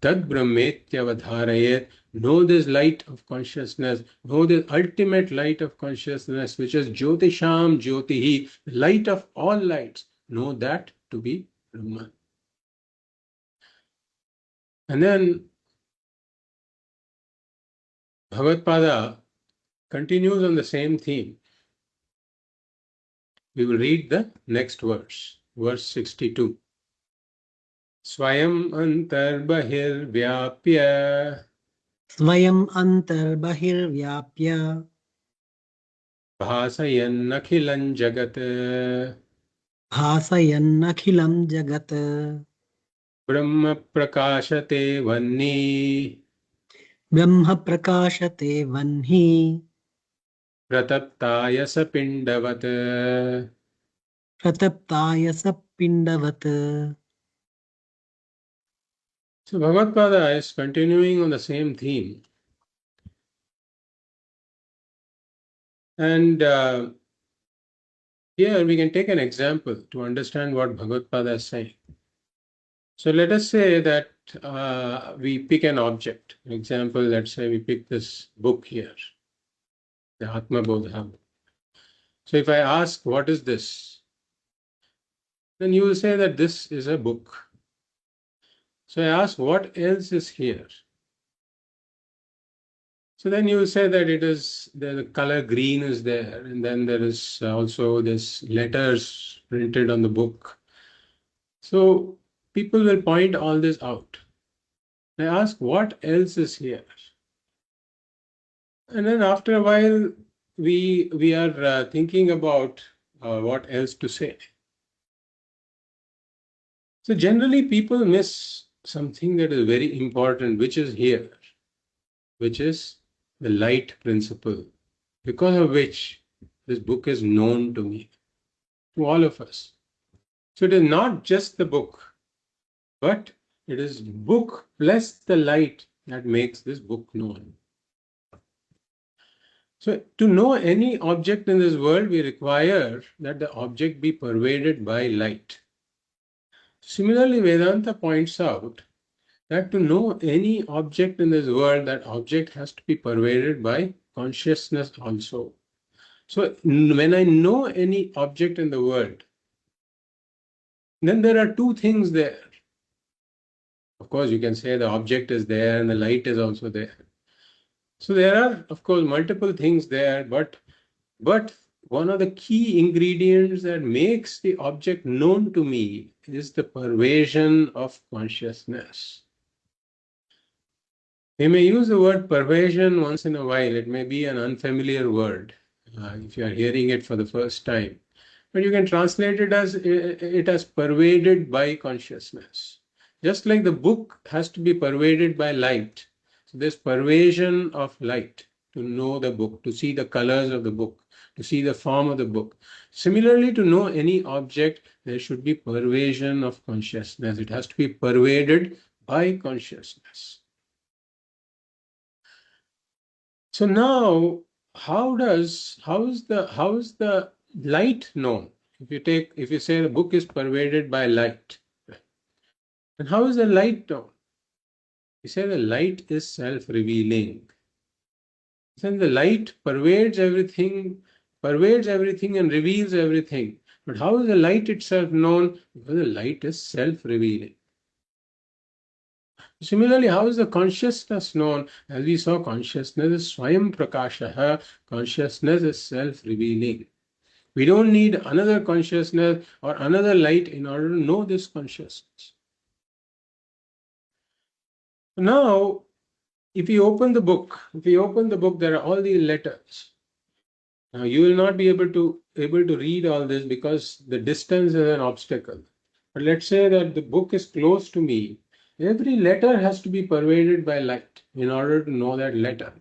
Tad brahmetyavadharayet, know this light of consciousness, know this ultimate light of consciousness, which is jyotisham jyotihi, the light of all lights. Know that to be Brahman. And then Bhagavad continues on the same theme. We will read the next verse, verse 62. Swayam antarbahirvyapya
Swayam अन्तर्बहिर्व्याप्य
bhasayannakhilam jagat
भासयन्नखिलं जगत्
brahma prakashate vanni
ब्रह्म प्रकाशते वह्नि
prataptaya sapindavat.
प्रतप्ताय सपिण्डवत्.
So Bhagavad is continuing on the same theme. And here we can take an example to understand what Bhagavad is saying. So let us say that we pick an object. For example, let's say we pick this book here, the Ātma Bodha. So if I ask, what is this? Then you will say that this is a book. So I ask, what else is here? So then you will say that it is, the color green is there, and then there is also this letters printed on the book. So people will point all this out. I ask, what else is here? And then after a while, we are thinking about what else to say. So generally people miss something that is very important, which is here, which is the light principle, because of which this book is known to me, to all of us. So it is not just the book, but it is book plus the light that makes this book known. So to know any object in this world, we require that the object be pervaded by light. Similarly, Vedanta points out that to know any object in this world, that object has to be pervaded by consciousness also. So when I know any object in the world, then there are two things there. Of course, you can say the object is there and the light is also there. So there are, of course, multiple things there, but one of the key ingredients that makes the object known to me is the pervasion of consciousness. We may use the word pervasion once in a while. It may be an unfamiliar word if you are hearing it for the first time. But you can translate it as pervaded by consciousness. Just like the book has to be pervaded by light. So there's pervasion of light to know the book, to see the colors of the book, to see the form of the book. Similarly, to know any object, there should be pervasion of consciousness. It has to be pervaded by consciousness. So now, how is the light known? If you say the book is pervaded by light, then how is the light known? You say the light is self-revealing. Then the light pervades everything and reveals everything. But how is the light itself known? Because the light is self-revealing. Similarly, how is the consciousness known? As we saw, consciousness is Swayam Prakashaha, consciousness is self-revealing. We don't need another consciousness or another light in order to know this consciousness. Now, if you open the book, there are all these letters. Now, you will not be able to read all this because the distance is an obstacle. But let's say that the book is close to me. Every letter has to be pervaded by light in order to know that letter.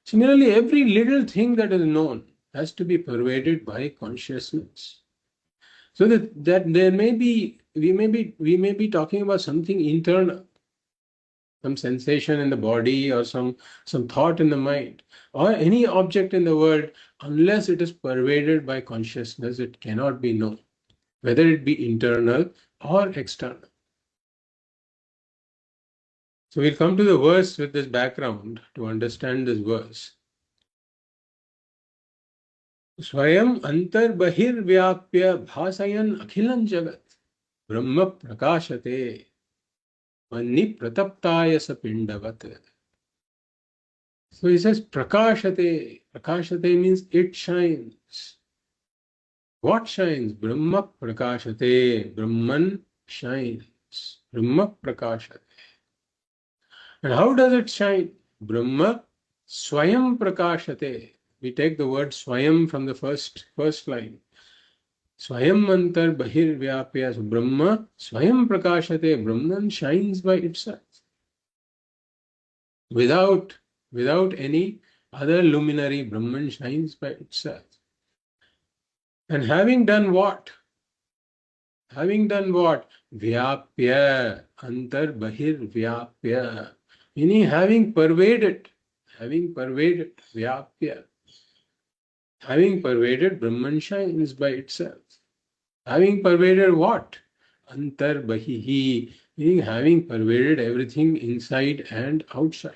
Similarly, every little thing that is known has to be pervaded by consciousness. So that there may be we may be talking about something internal, some sensation in the body or some thought in the mind or any object in the world. Unless it is pervaded by consciousness, it cannot be known, whether it be internal or external. So we'll come to the verse with this background to understand this verse. Swayam antar bahir vyapya bhasayan akhilan jagat brahma prakashate manni prataptaya sapindavat. So he says prakashate. Prakashate means it shines. What shines? Brahma prakashate. Brahman shines. Brahma prakashate. And how does it shine? Brahma swayam prakashate. We take the word swayam from the first line. Swayam antar bahir vyapya. So Brahma swayam prakashate. Brahman shines by itself. Without any other luminary, Brahman shines by itself. And having done what? Vyapya, antar bahir vyapya. Meaning having pervaded, vyapya. Having pervaded, Brahman shines by itself. Having pervaded what? Antar bahihi. Meaning having pervaded everything inside and outside.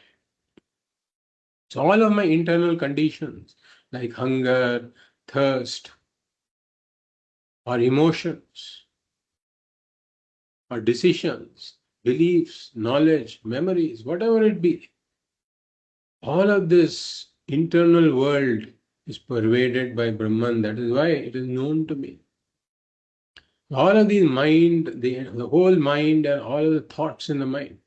So all of my internal conditions like hunger, thirst, or emotions, or decisions, beliefs, knowledge, memories, whatever it be, all of this internal world is pervaded by Brahman. That is why it is known to me. All of these mind, the whole mind and all of the thoughts in the mind,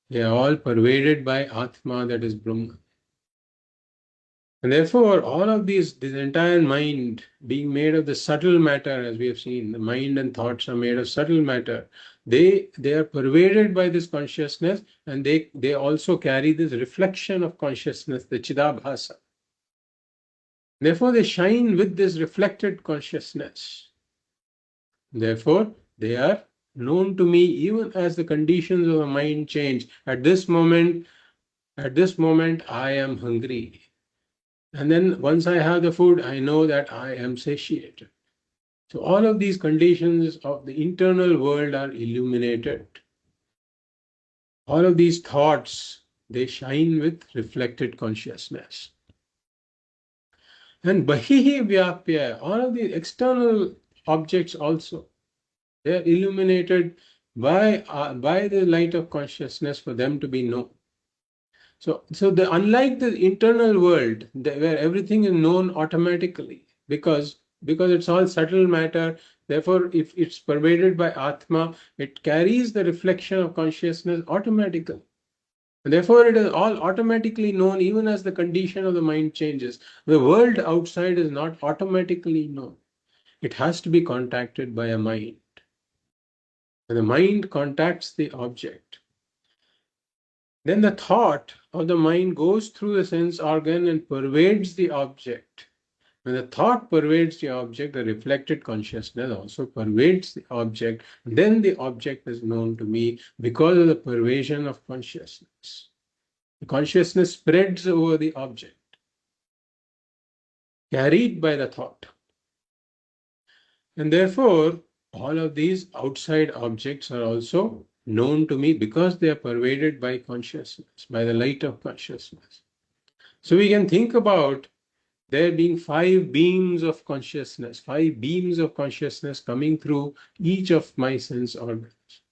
they are all pervaded by Atma, that is Brahman. And therefore, all of this entire mind being made of the subtle matter, as we have seen, the mind and thoughts are made of subtle matter. They are pervaded by this consciousness, and they also carry this reflection of consciousness, the Chidabhasa. Therefore, they shine with this reflected consciousness. Therefore, they are known to me even as the conditions of the mind change. At this moment, I am hungry. And then once I have the food, I know that I am satiated. So all of these conditions of the internal world are illuminated. All of these thoughts, they shine with reflected consciousness. And bahihi vyapya, all of the external objects also, they are illuminated by the light of consciousness for them to be known. So unlike the internal world, where everything is known automatically, because it's all subtle matter, therefore, if it's pervaded by Atma, it carries the reflection of consciousness automatically. And therefore, it is all automatically known even as the condition of the mind changes. The world outside is not automatically known. It has to be contacted by a mind. When the mind contacts the object, then the thought of the mind goes through the sense organ and pervades the object. When the thought pervades the object, the reflected consciousness also pervades the object. Then the object is known to me because of the pervasion of consciousness. The consciousness spreads over the object, carried by the thought. And therefore, all of these outside objects are also known to me because they are pervaded by consciousness, by the light of consciousness. So we can think about there being 5 beams of consciousness coming through each of my sense organs.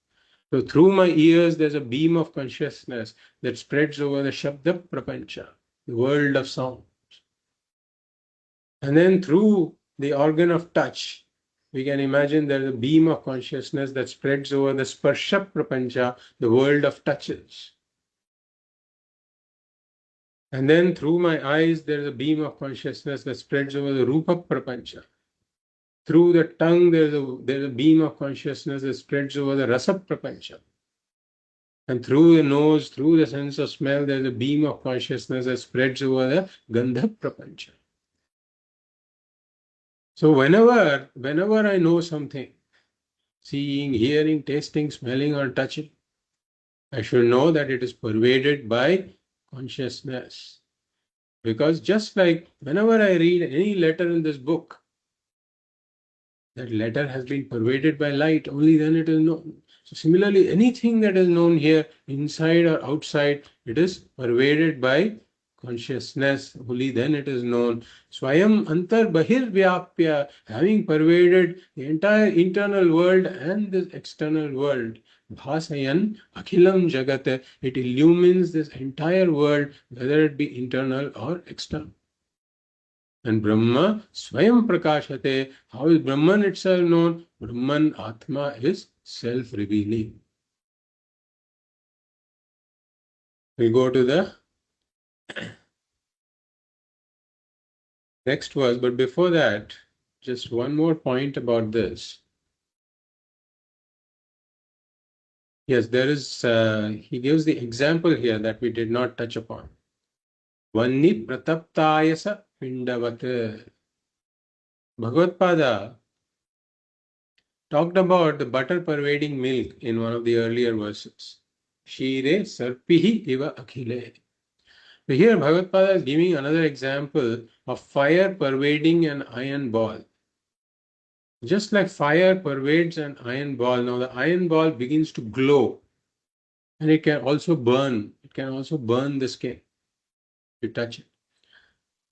So through my ears, there's a beam of consciousness that spreads over the Śabda Pramāṇa, the world of sound. And then through the organ of touch, we can imagine there's a beam of consciousness that spreads over the Sparsha Pramāṇa, the world of touches. And then through my eyes, there's a beam of consciousness that spreads over the Rupa Pramāṇa. Through the tongue, there's a beam of consciousness that spreads over the Rasa Pramāṇa. And through the nose, through the sense of smell, there's a beam of consciousness that spreads over the Gandha Pramāṇa. So whenever I know something, seeing, hearing, tasting, smelling, or touching, I should know that it is pervaded by consciousness. Because just like whenever I read any letter in this book, that letter has been pervaded by light, only then it is known. So similarly, anything that is known here, inside or outside, it is pervaded by consciousness, only then it is known. Swayam antar bahir vyapya, having pervaded the entire internal world and this external world. Bhasayan akhilam jagat, it illumines this entire world, whether it be internal or external. And Brahma Swayam Prakashate. How is Brahman itself known? Brahman Atma is self-revealing. We'll go to the next verse, but before that, just one more point about this. Yes, there is, he gives the example here that we did not touch upon. Vanni prataptayasa pindavat. Bhagavad talked about the butter pervading milk in one of the earlier verses. Shire sarpihi iva akhile. So here Bhagavad is giving another example of fire pervading an iron ball. Just like fire pervades an iron ball, now the iron ball begins to glow and it can also burn. It can also burn the skin if you touch it.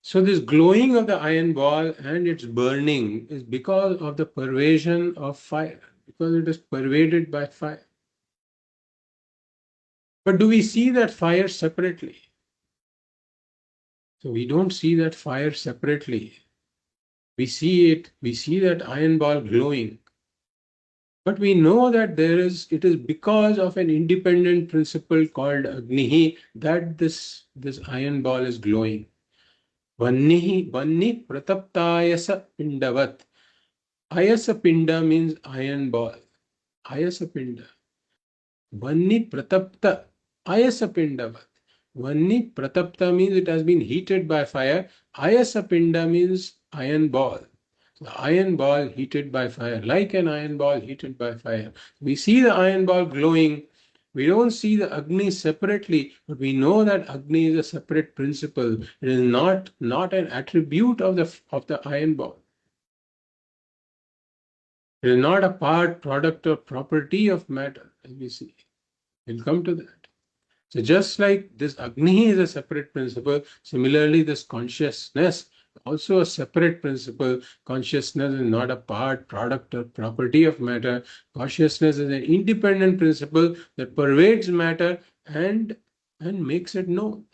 So this glowing of the iron ball and its burning is because of the pervasion of fire, because it is pervaded by fire. But do we see that fire separately? So we don't see that fire separately. We see that iron ball glowing. But we know that it is because of an independent principle called Agnihi that this iron ball is glowing. Vanni prataptayasa pindavat. Ayasa pinda means iron ball. Ayasa pinda. Vanni pratapta. Ayasa pindavat. Vanni pratapta means it has been heated by fire. Ayasa pinda means iron ball. The iron ball heated by fire, like an iron ball heated by fire. We see the iron ball glowing. We don't see the Agni separately, but we know that Agni is a separate principle. It is not an attribute of the iron ball. It is not a part, product, or property of matter, as we see. We'll come to that. So just like this Agni is a separate principle, similarly this consciousness also a separate principle. Consciousness is not a part, product, or property of matter. Consciousness is an independent principle that pervades matter and makes it known.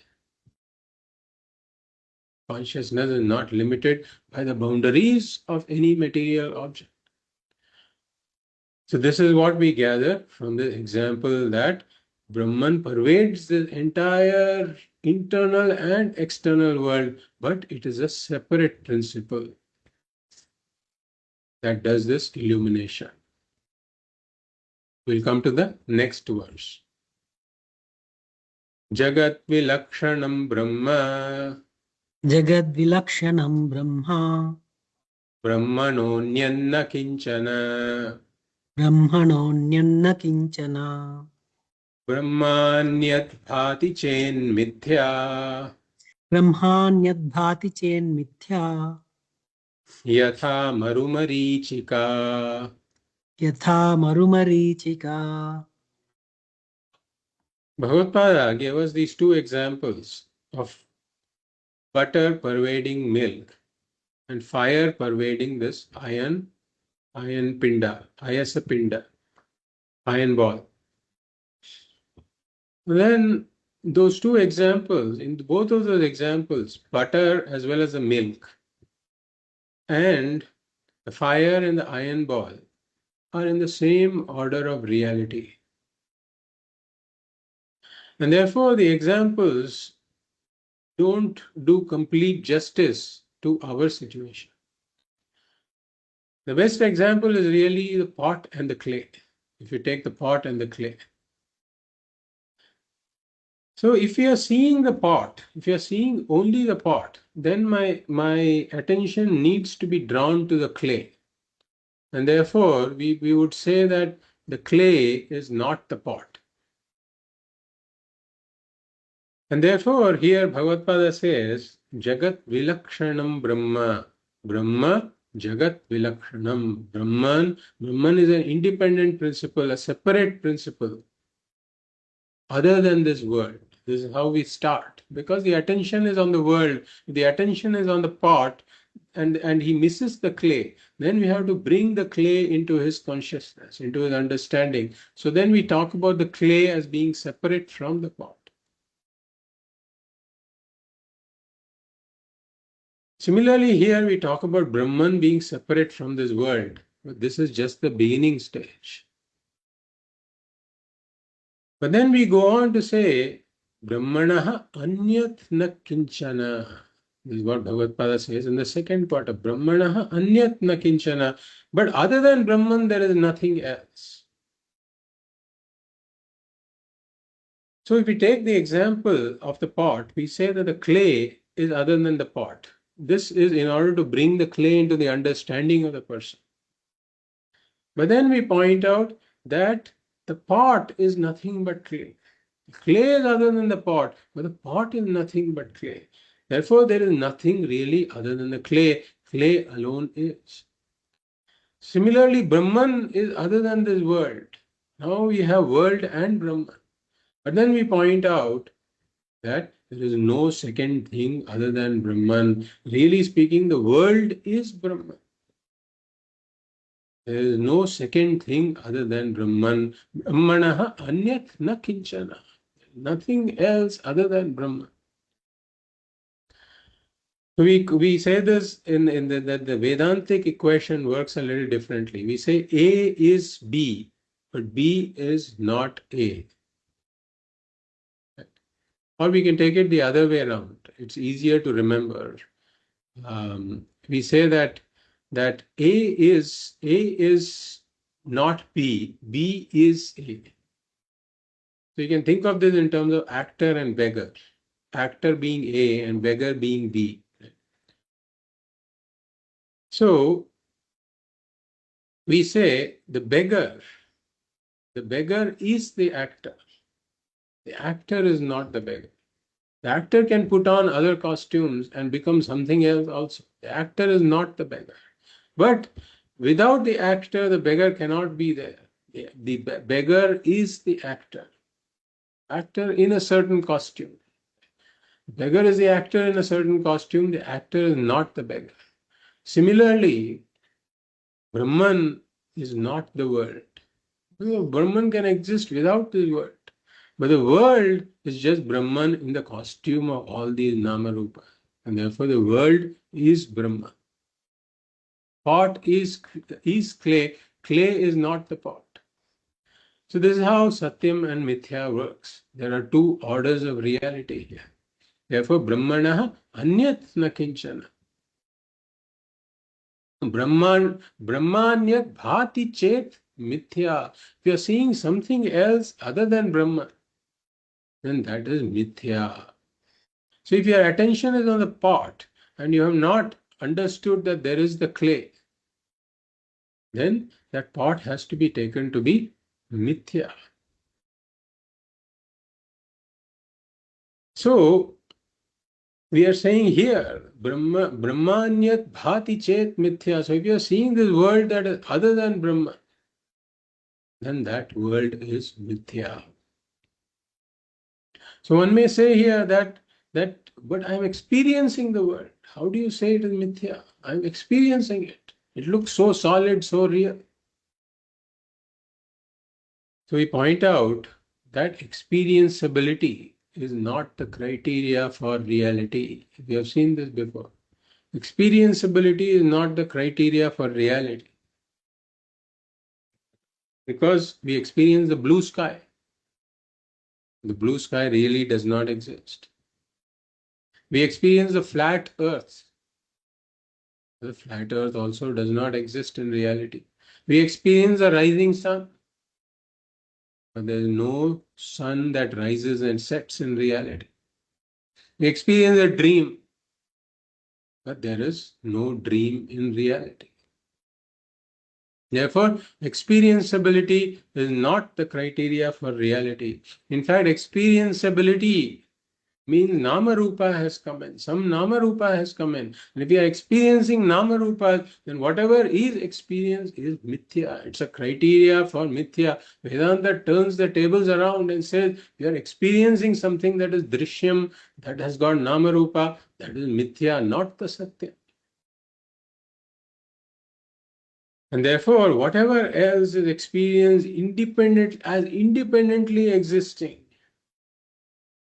Consciousness is not limited by the boundaries of any material object. So this is what we gather from the example that Brahman pervades the entire internal and external world, but it is a separate principle that does this illumination. We'll come to the next verse. Jagat vilakshanam Brahma
Jagad vilakshanam Brahma
Brahmanonyanna kinchana
Brahmanonyanna kinchana
Brahmanyat bhati chen mithya
Brahmanyadbhati chen mithya
Yatha marumarichika.
Yatha marumarichika.
Bhagavad gave us these two examples of butter pervading milk and fire pervading this iron pinda, ayasa pinda, iron ball. Then those two examples, in both of those examples, butter as well as the milk and the fire and the iron ball are in the same order of reality. And therefore, the examples don't do complete justice to our situation. The best example is really the pot and the clay. If you take the pot and the clay. So if you are seeing the pot, if you are seeing only the pot, then my attention needs to be drawn to the clay. And therefore, we would say that the clay is not the pot. And therefore, here Bhagavad says, Jagat Vilakshanam Brahma. Brahma Jagat Vilakshanam. Brahman is an independent principle, a separate principle, other than this world. This is how we start. Because the attention is on the world, the attention is on the pot, and he misses the clay. Then we have to bring the clay into his consciousness, into his understanding. So then we talk about the clay as being separate from the pot. Similarly, here we talk about Brahman being separate from this world, but this is just the beginning stage. But then we go on to say, Brahmanaha anyat na kinchana. This is what Bhagavad says in the second part of Brahmanaha anyat na kinchana. But other than Brahman, there is nothing else. So if we take the example of the pot, we say that the clay is other than the pot. This is in order to bring the clay into the understanding of the person. But then we point out that the pot is nothing but clay. Clay is other than the pot, but the pot is nothing but clay. Therefore, there is nothing really other than the clay. Clay alone is. Similarly, Brahman is other than this world. Now we have world and Brahman. But then we point out that there is no second thing other than Brahman. Really speaking, the world is Brahman. There is no second thing other than Brahman. Brahmanaha anyat na kinchana. Nothing else other than Brahman. We say this in that the Vedantic equation works a little differently. We say A is B, but B is not A. Or we can take it the other way around. It's easier to remember. We say that A is not B, B is A. So you can think of this in terms of actor and beggar. Actor being A and beggar being B. So we say the beggar is the actor. The actor is not the beggar. The actor can put on other costumes and become something else also. The actor is not the beggar. But without the actor, the beggar cannot be there. The beggar is the actor. Actor in a certain costume. Beggar is the actor in a certain costume. The actor is not the beggar. Similarly, Brahman is not the world. Brahman can exist without the world. But the world is just Brahman in the costume of all these Nama-rupa. And therefore the world is Brahman. Pot is clay. Clay is not the pot. So this is how Satyam and Mithya works. There are two orders of reality here. Therefore, Brahmanaha anyat na kinchana. Brahmanyat bhati chet mithya. If you are seeing something else other than Brahman, then that is mithya. So if your attention is on the pot and you have not understood that there is the clay, then that pot has to be taken to be mithya. So we are saying here, Brahmanyat bhati chet mithya. So if you are seeing this world that is other than Brahman, then that world is mithya. So one may say here that but I am experiencing the world. How do you say it is mithya? I am experiencing it. It looks so solid, so real. So we point out that experienceability is not the criteria for reality. We have seen this before. Experienceability is not the criteria for reality. Because we experience the blue sky. The blue sky really does not exist. We experience the flat earth. The flat earth also does not exist in reality. We experience the rising sun. But there is no sun that rises and sets in reality. We experience a dream. But there is no dream in reality. Therefore, experienceability is not the criteria for reality. In fact, experienceability means Nama Rupa has come in. Some Nama Rupa has come in. And if we are experiencing Nama Rupa, then whatever is experienced is Mithya. It's a criteria for Mithya. Vedanta turns the tables around and says, we are experiencing something that is Drishyam, that has got Nama Rupa, that is Mithya, not the Satya. And therefore, whatever else is experienced independently existing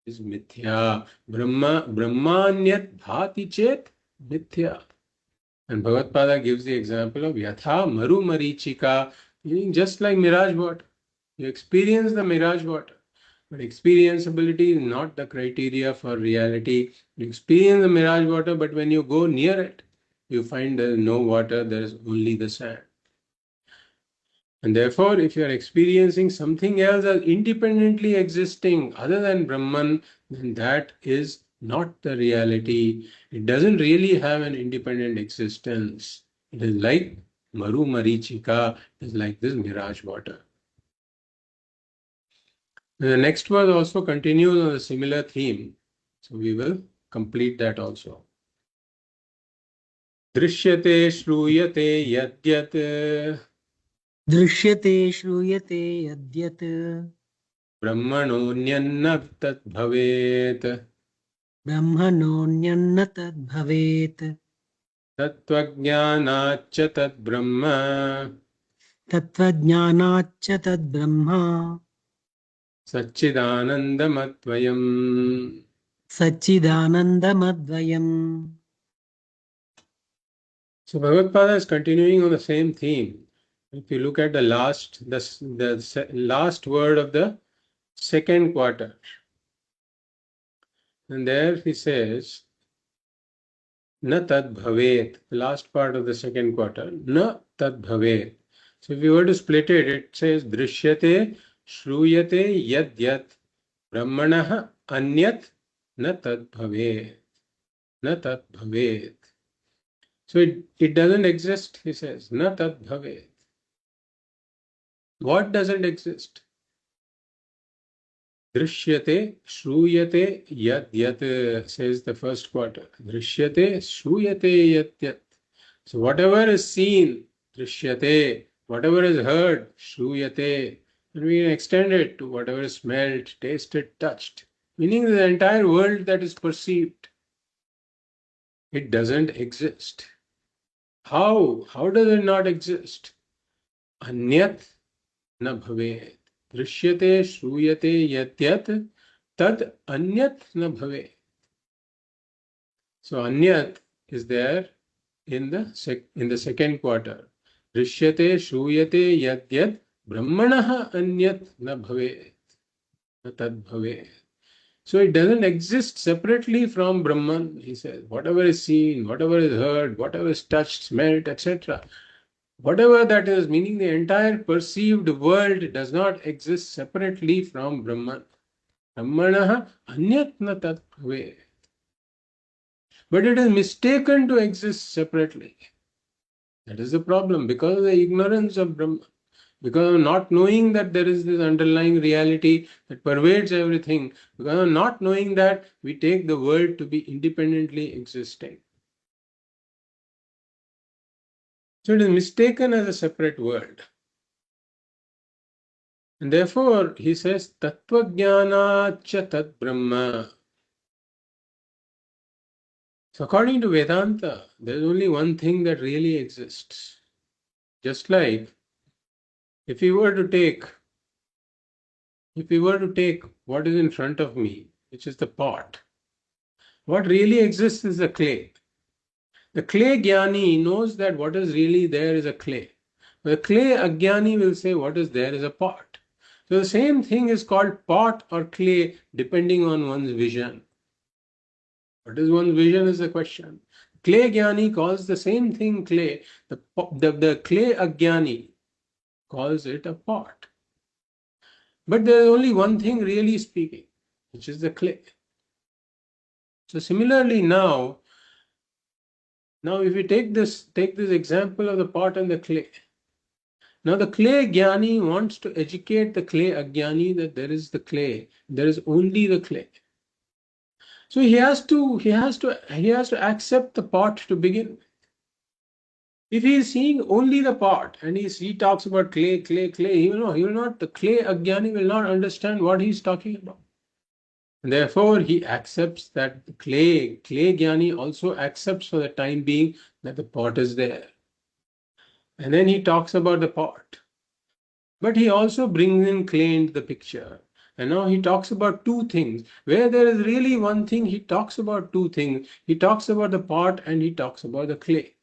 is mithya. Brahmanyat bhati chet mithya. And Bhagavad gives the example of yatha maru marichika, meaning just like mirage water. You experience the mirage water, but experienceability is not the criteria for reality. You experience the mirage water, but when you go near it, you find there is no water, there is only the sand. And therefore, if you are experiencing something else as independently existing other than Brahman, then that is not the reality. It doesn't really have an independent existence. It is like Maru Marichika, it is like this mirage water. And the next verse also continues on a similar theme. So we will complete that also. Drishyate shruyate yadyat
दृश्यते श्रूयते यद्यत्
ब्रह्मणोऽन्यन्न तद्भवेत्
ब्रह्मणोऽन्यन्न तद्भवेत्
तत्त्वज्ञानाच्च तद्ब्रह्म
तत्त्वज्ञानाच्च तद्ब्रह्म
सच्चिदानन्दमद्वयम्.
सच्चिदानन्दमद्वयम्.
So Bhagavad is continuing on the same theme. If you look at the last word of the second quarter, and there he says, na tad bhavet, the last part of the second quarter, na tad bhavet. So if you were to split it, it says drishyate shruyate yad yat brahmanah anyat na tad bhavet. Na tad bhavet. So it doesn't exist, he says. Na tad bhavet. What doesn't exist? Drishyate, shruyate, yat yat, says the first quarter. Drishyate, shruyate, yat yat. So whatever is seen, drishyate, whatever is heard, shruyate, and we can extend it to whatever is smelled, tasted, touched, meaning the entire world that is perceived. It doesn't exist. How? How does it not exist? Anyat na bhavet. Drishyate, shruyate, yat yat, tad anyat na bhavet. So anyat is there in the second quarter. Drishyate, shruyate, yat yat, brahmanah anyat na bhavet. Na tad bhavet. So it doesn't exist separately from Brahman, he says. Whatever is seen, whatever is heard, whatever is touched, smelt, etc. Whatever that is, meaning the entire perceived world does not exist separately from Brahman. Brahmanah anyat na tat bhavet. But it is mistaken to exist separately. That is the problem because of the ignorance of Brahman. Because of not knowing that there is this underlying reality that pervades everything, because of not knowing that, we take the world to be independently existing. So it is mistaken as a separate world. And therefore, he says, Tattvajnanacha Tat Brahma. So according to Vedanta, there is only one thing that really exists. Just like if you were to take if we were to take what is in front of me, which is the pot, what really exists is the clay. The clay jnani knows that what is really there is a clay. The clay ajnani will say what is there is a pot. So the same thing is called pot or clay depending on one's vision. What is one's vision is the question. Clay jnani calls the same thing clay. The clay ajnani calls it a pot. But there is only one thing really speaking, which is the clay. So similarly now if we take this example of the pot and the clay. Now the clay jnani wants to educate the clay ajnani that there is the clay, there is only the clay. So he has to accept the pot to begin with. If he is seeing only the pot and he talks about clay, the clay ajnani will not understand what he is talking about. Therefore, he accepts that the clay jnani also accepts for the time being that the pot is there. And then he talks about the pot. But he also brings in clay into the picture. And now he talks about two things. Where there is really one thing, he talks about two things. He talks about the pot and he talks about the clay.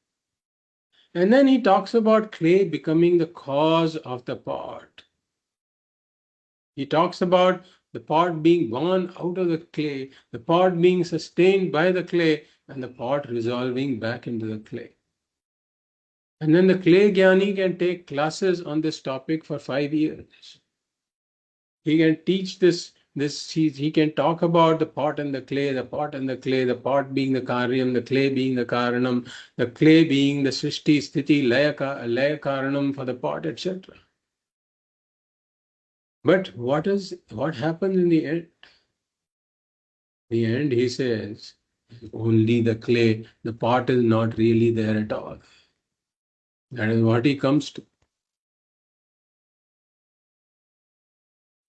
And then he talks about clay becoming the cause of the pot. He talks about the pot being born out of the clay, the pot being sustained by the clay, and the pot resolving back into the clay. And then the clay jnani can take classes on this topic for 5 years. He can teach this, he can talk about the pot and the clay, the pot and the clay, the pot being the karyam, the clay being the karanam, the clay being the srishti, sthiti, laya karanam for the pot, etc. But what happens in the end? In the end, he says, only the clay, the pot is not really there at all. That is what he comes to.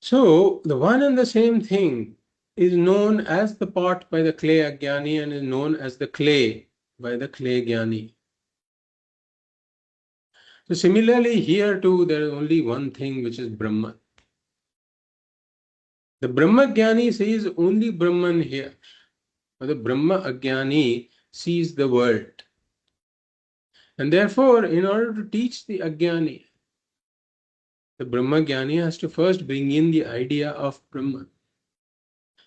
So, the one and the same thing is known as the pot by the clay ajnani and is known as the clay by the clay jnani. So, similarly, here too, there is only one thing which is Brahman. The Brahma jnani says only Brahman here. But the Brahma ajnani sees the world. And therefore, in order to teach the ajnani, the Brahma jnani has to first bring in the idea of Brahman.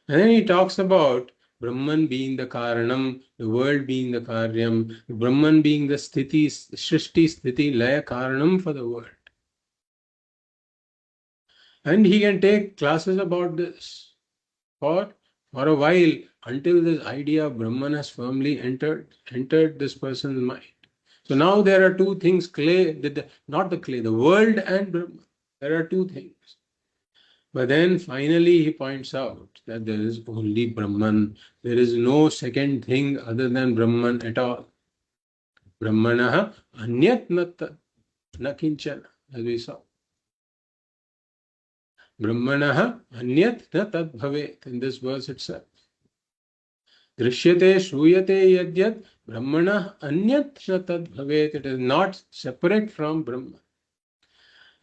And then he talks about Brahman being the Karanam, the world being the Karyam, Brahman being the Sthiti, Shrishti, Sthiti, Laya Karanam for the world. And he can take classes about this for a while until this idea of Brahman has firmly entered this person's mind. So now there are two things, not the clay, the world and Brahman. There are two things. But then finally he points out that there is only Brahman. There is no second thing other than Brahman at all. Brahmanaha anyat na kinchana, as we saw. Brahmanaha anyat na tad bhavet, in this verse itself. Drishyate shruyate yadyat Brahmanah anyat na tad bhavet. It is not separate from Brahman.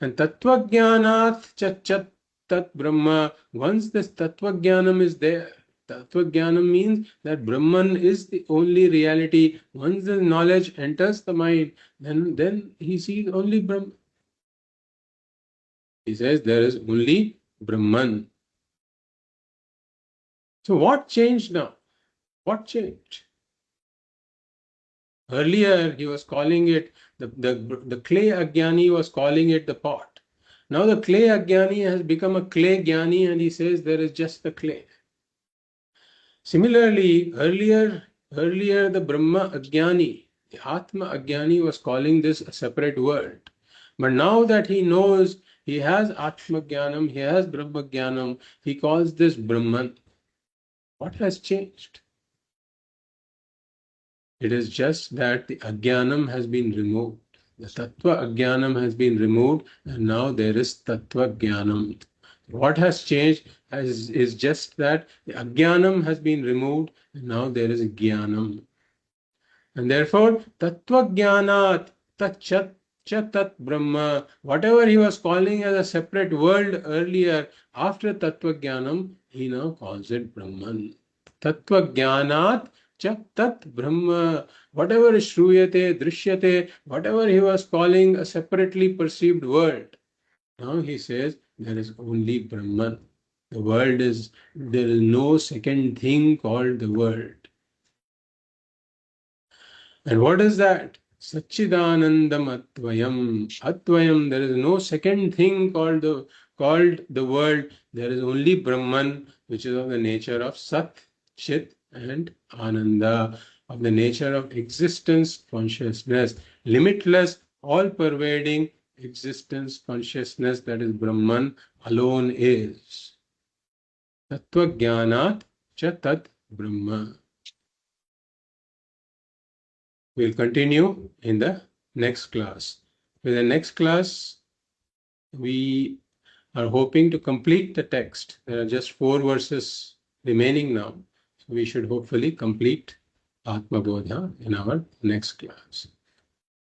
And tattva jnanath chat tat Brahma, once this tattva jnanam is there, tattva jnanam means that Brahman is the only reality. Once the knowledge enters the mind, then he sees only Brahman. He says there is only Brahman. So what changed now? What changed? Earlier he was calling it, the clay ajnani was calling it the pot. Now the clay ajnani has become a clay jnani and he says there is just the clay. Similarly, earlier the Brahma ajnani, the Atma ajnani was calling this a separate world. But now that he knows he has Atma jnanam, he has Brahma jnanam, he calls this Brahman. What has changed? It is just that the ajnanam has been removed. The tattva ajnanam has been removed and now there is tattva jnanam. What has changed is just that the ajnanam has been removed and now there is jnanam. And therefore, tattva jnanat tachat cha tat Brahma. Whatever he was calling as a separate world earlier, after Tattva Jnanam, he now calls it Brahman. Tattva Jnanat cha tat Brahma. Whatever is Shruyate, Drishyate, whatever he was calling a separately perceived world, now he says there is only Brahman. The world is, there is no second thing called the world. And what is that? Satchidanandam Atvayam. Atvayam, there is no second thing called the world. There is only Brahman, which is of the nature of Sat, Chit, and Ananda, of the nature of existence, consciousness, limitless, all pervading existence, consciousness, that is Brahman alone is. Tattva Jnanat cha tat Brahma. We'll continue in the next class. In the next class, we are hoping to complete the text. There are just 4 verses remaining now. So we should hopefully complete Ātma Bodha in our next class.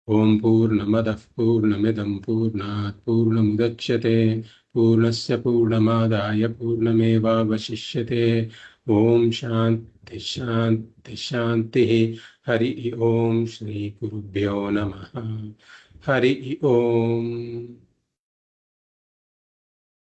Om Purnamadah Purnamidam Purnat Purnamudachyate Purnasya Purnamadaya Purnameva Vashishyate. Om Shanti Shanti Shanti. Hari Om Shri Gurubhyo Namaha. Hari Om.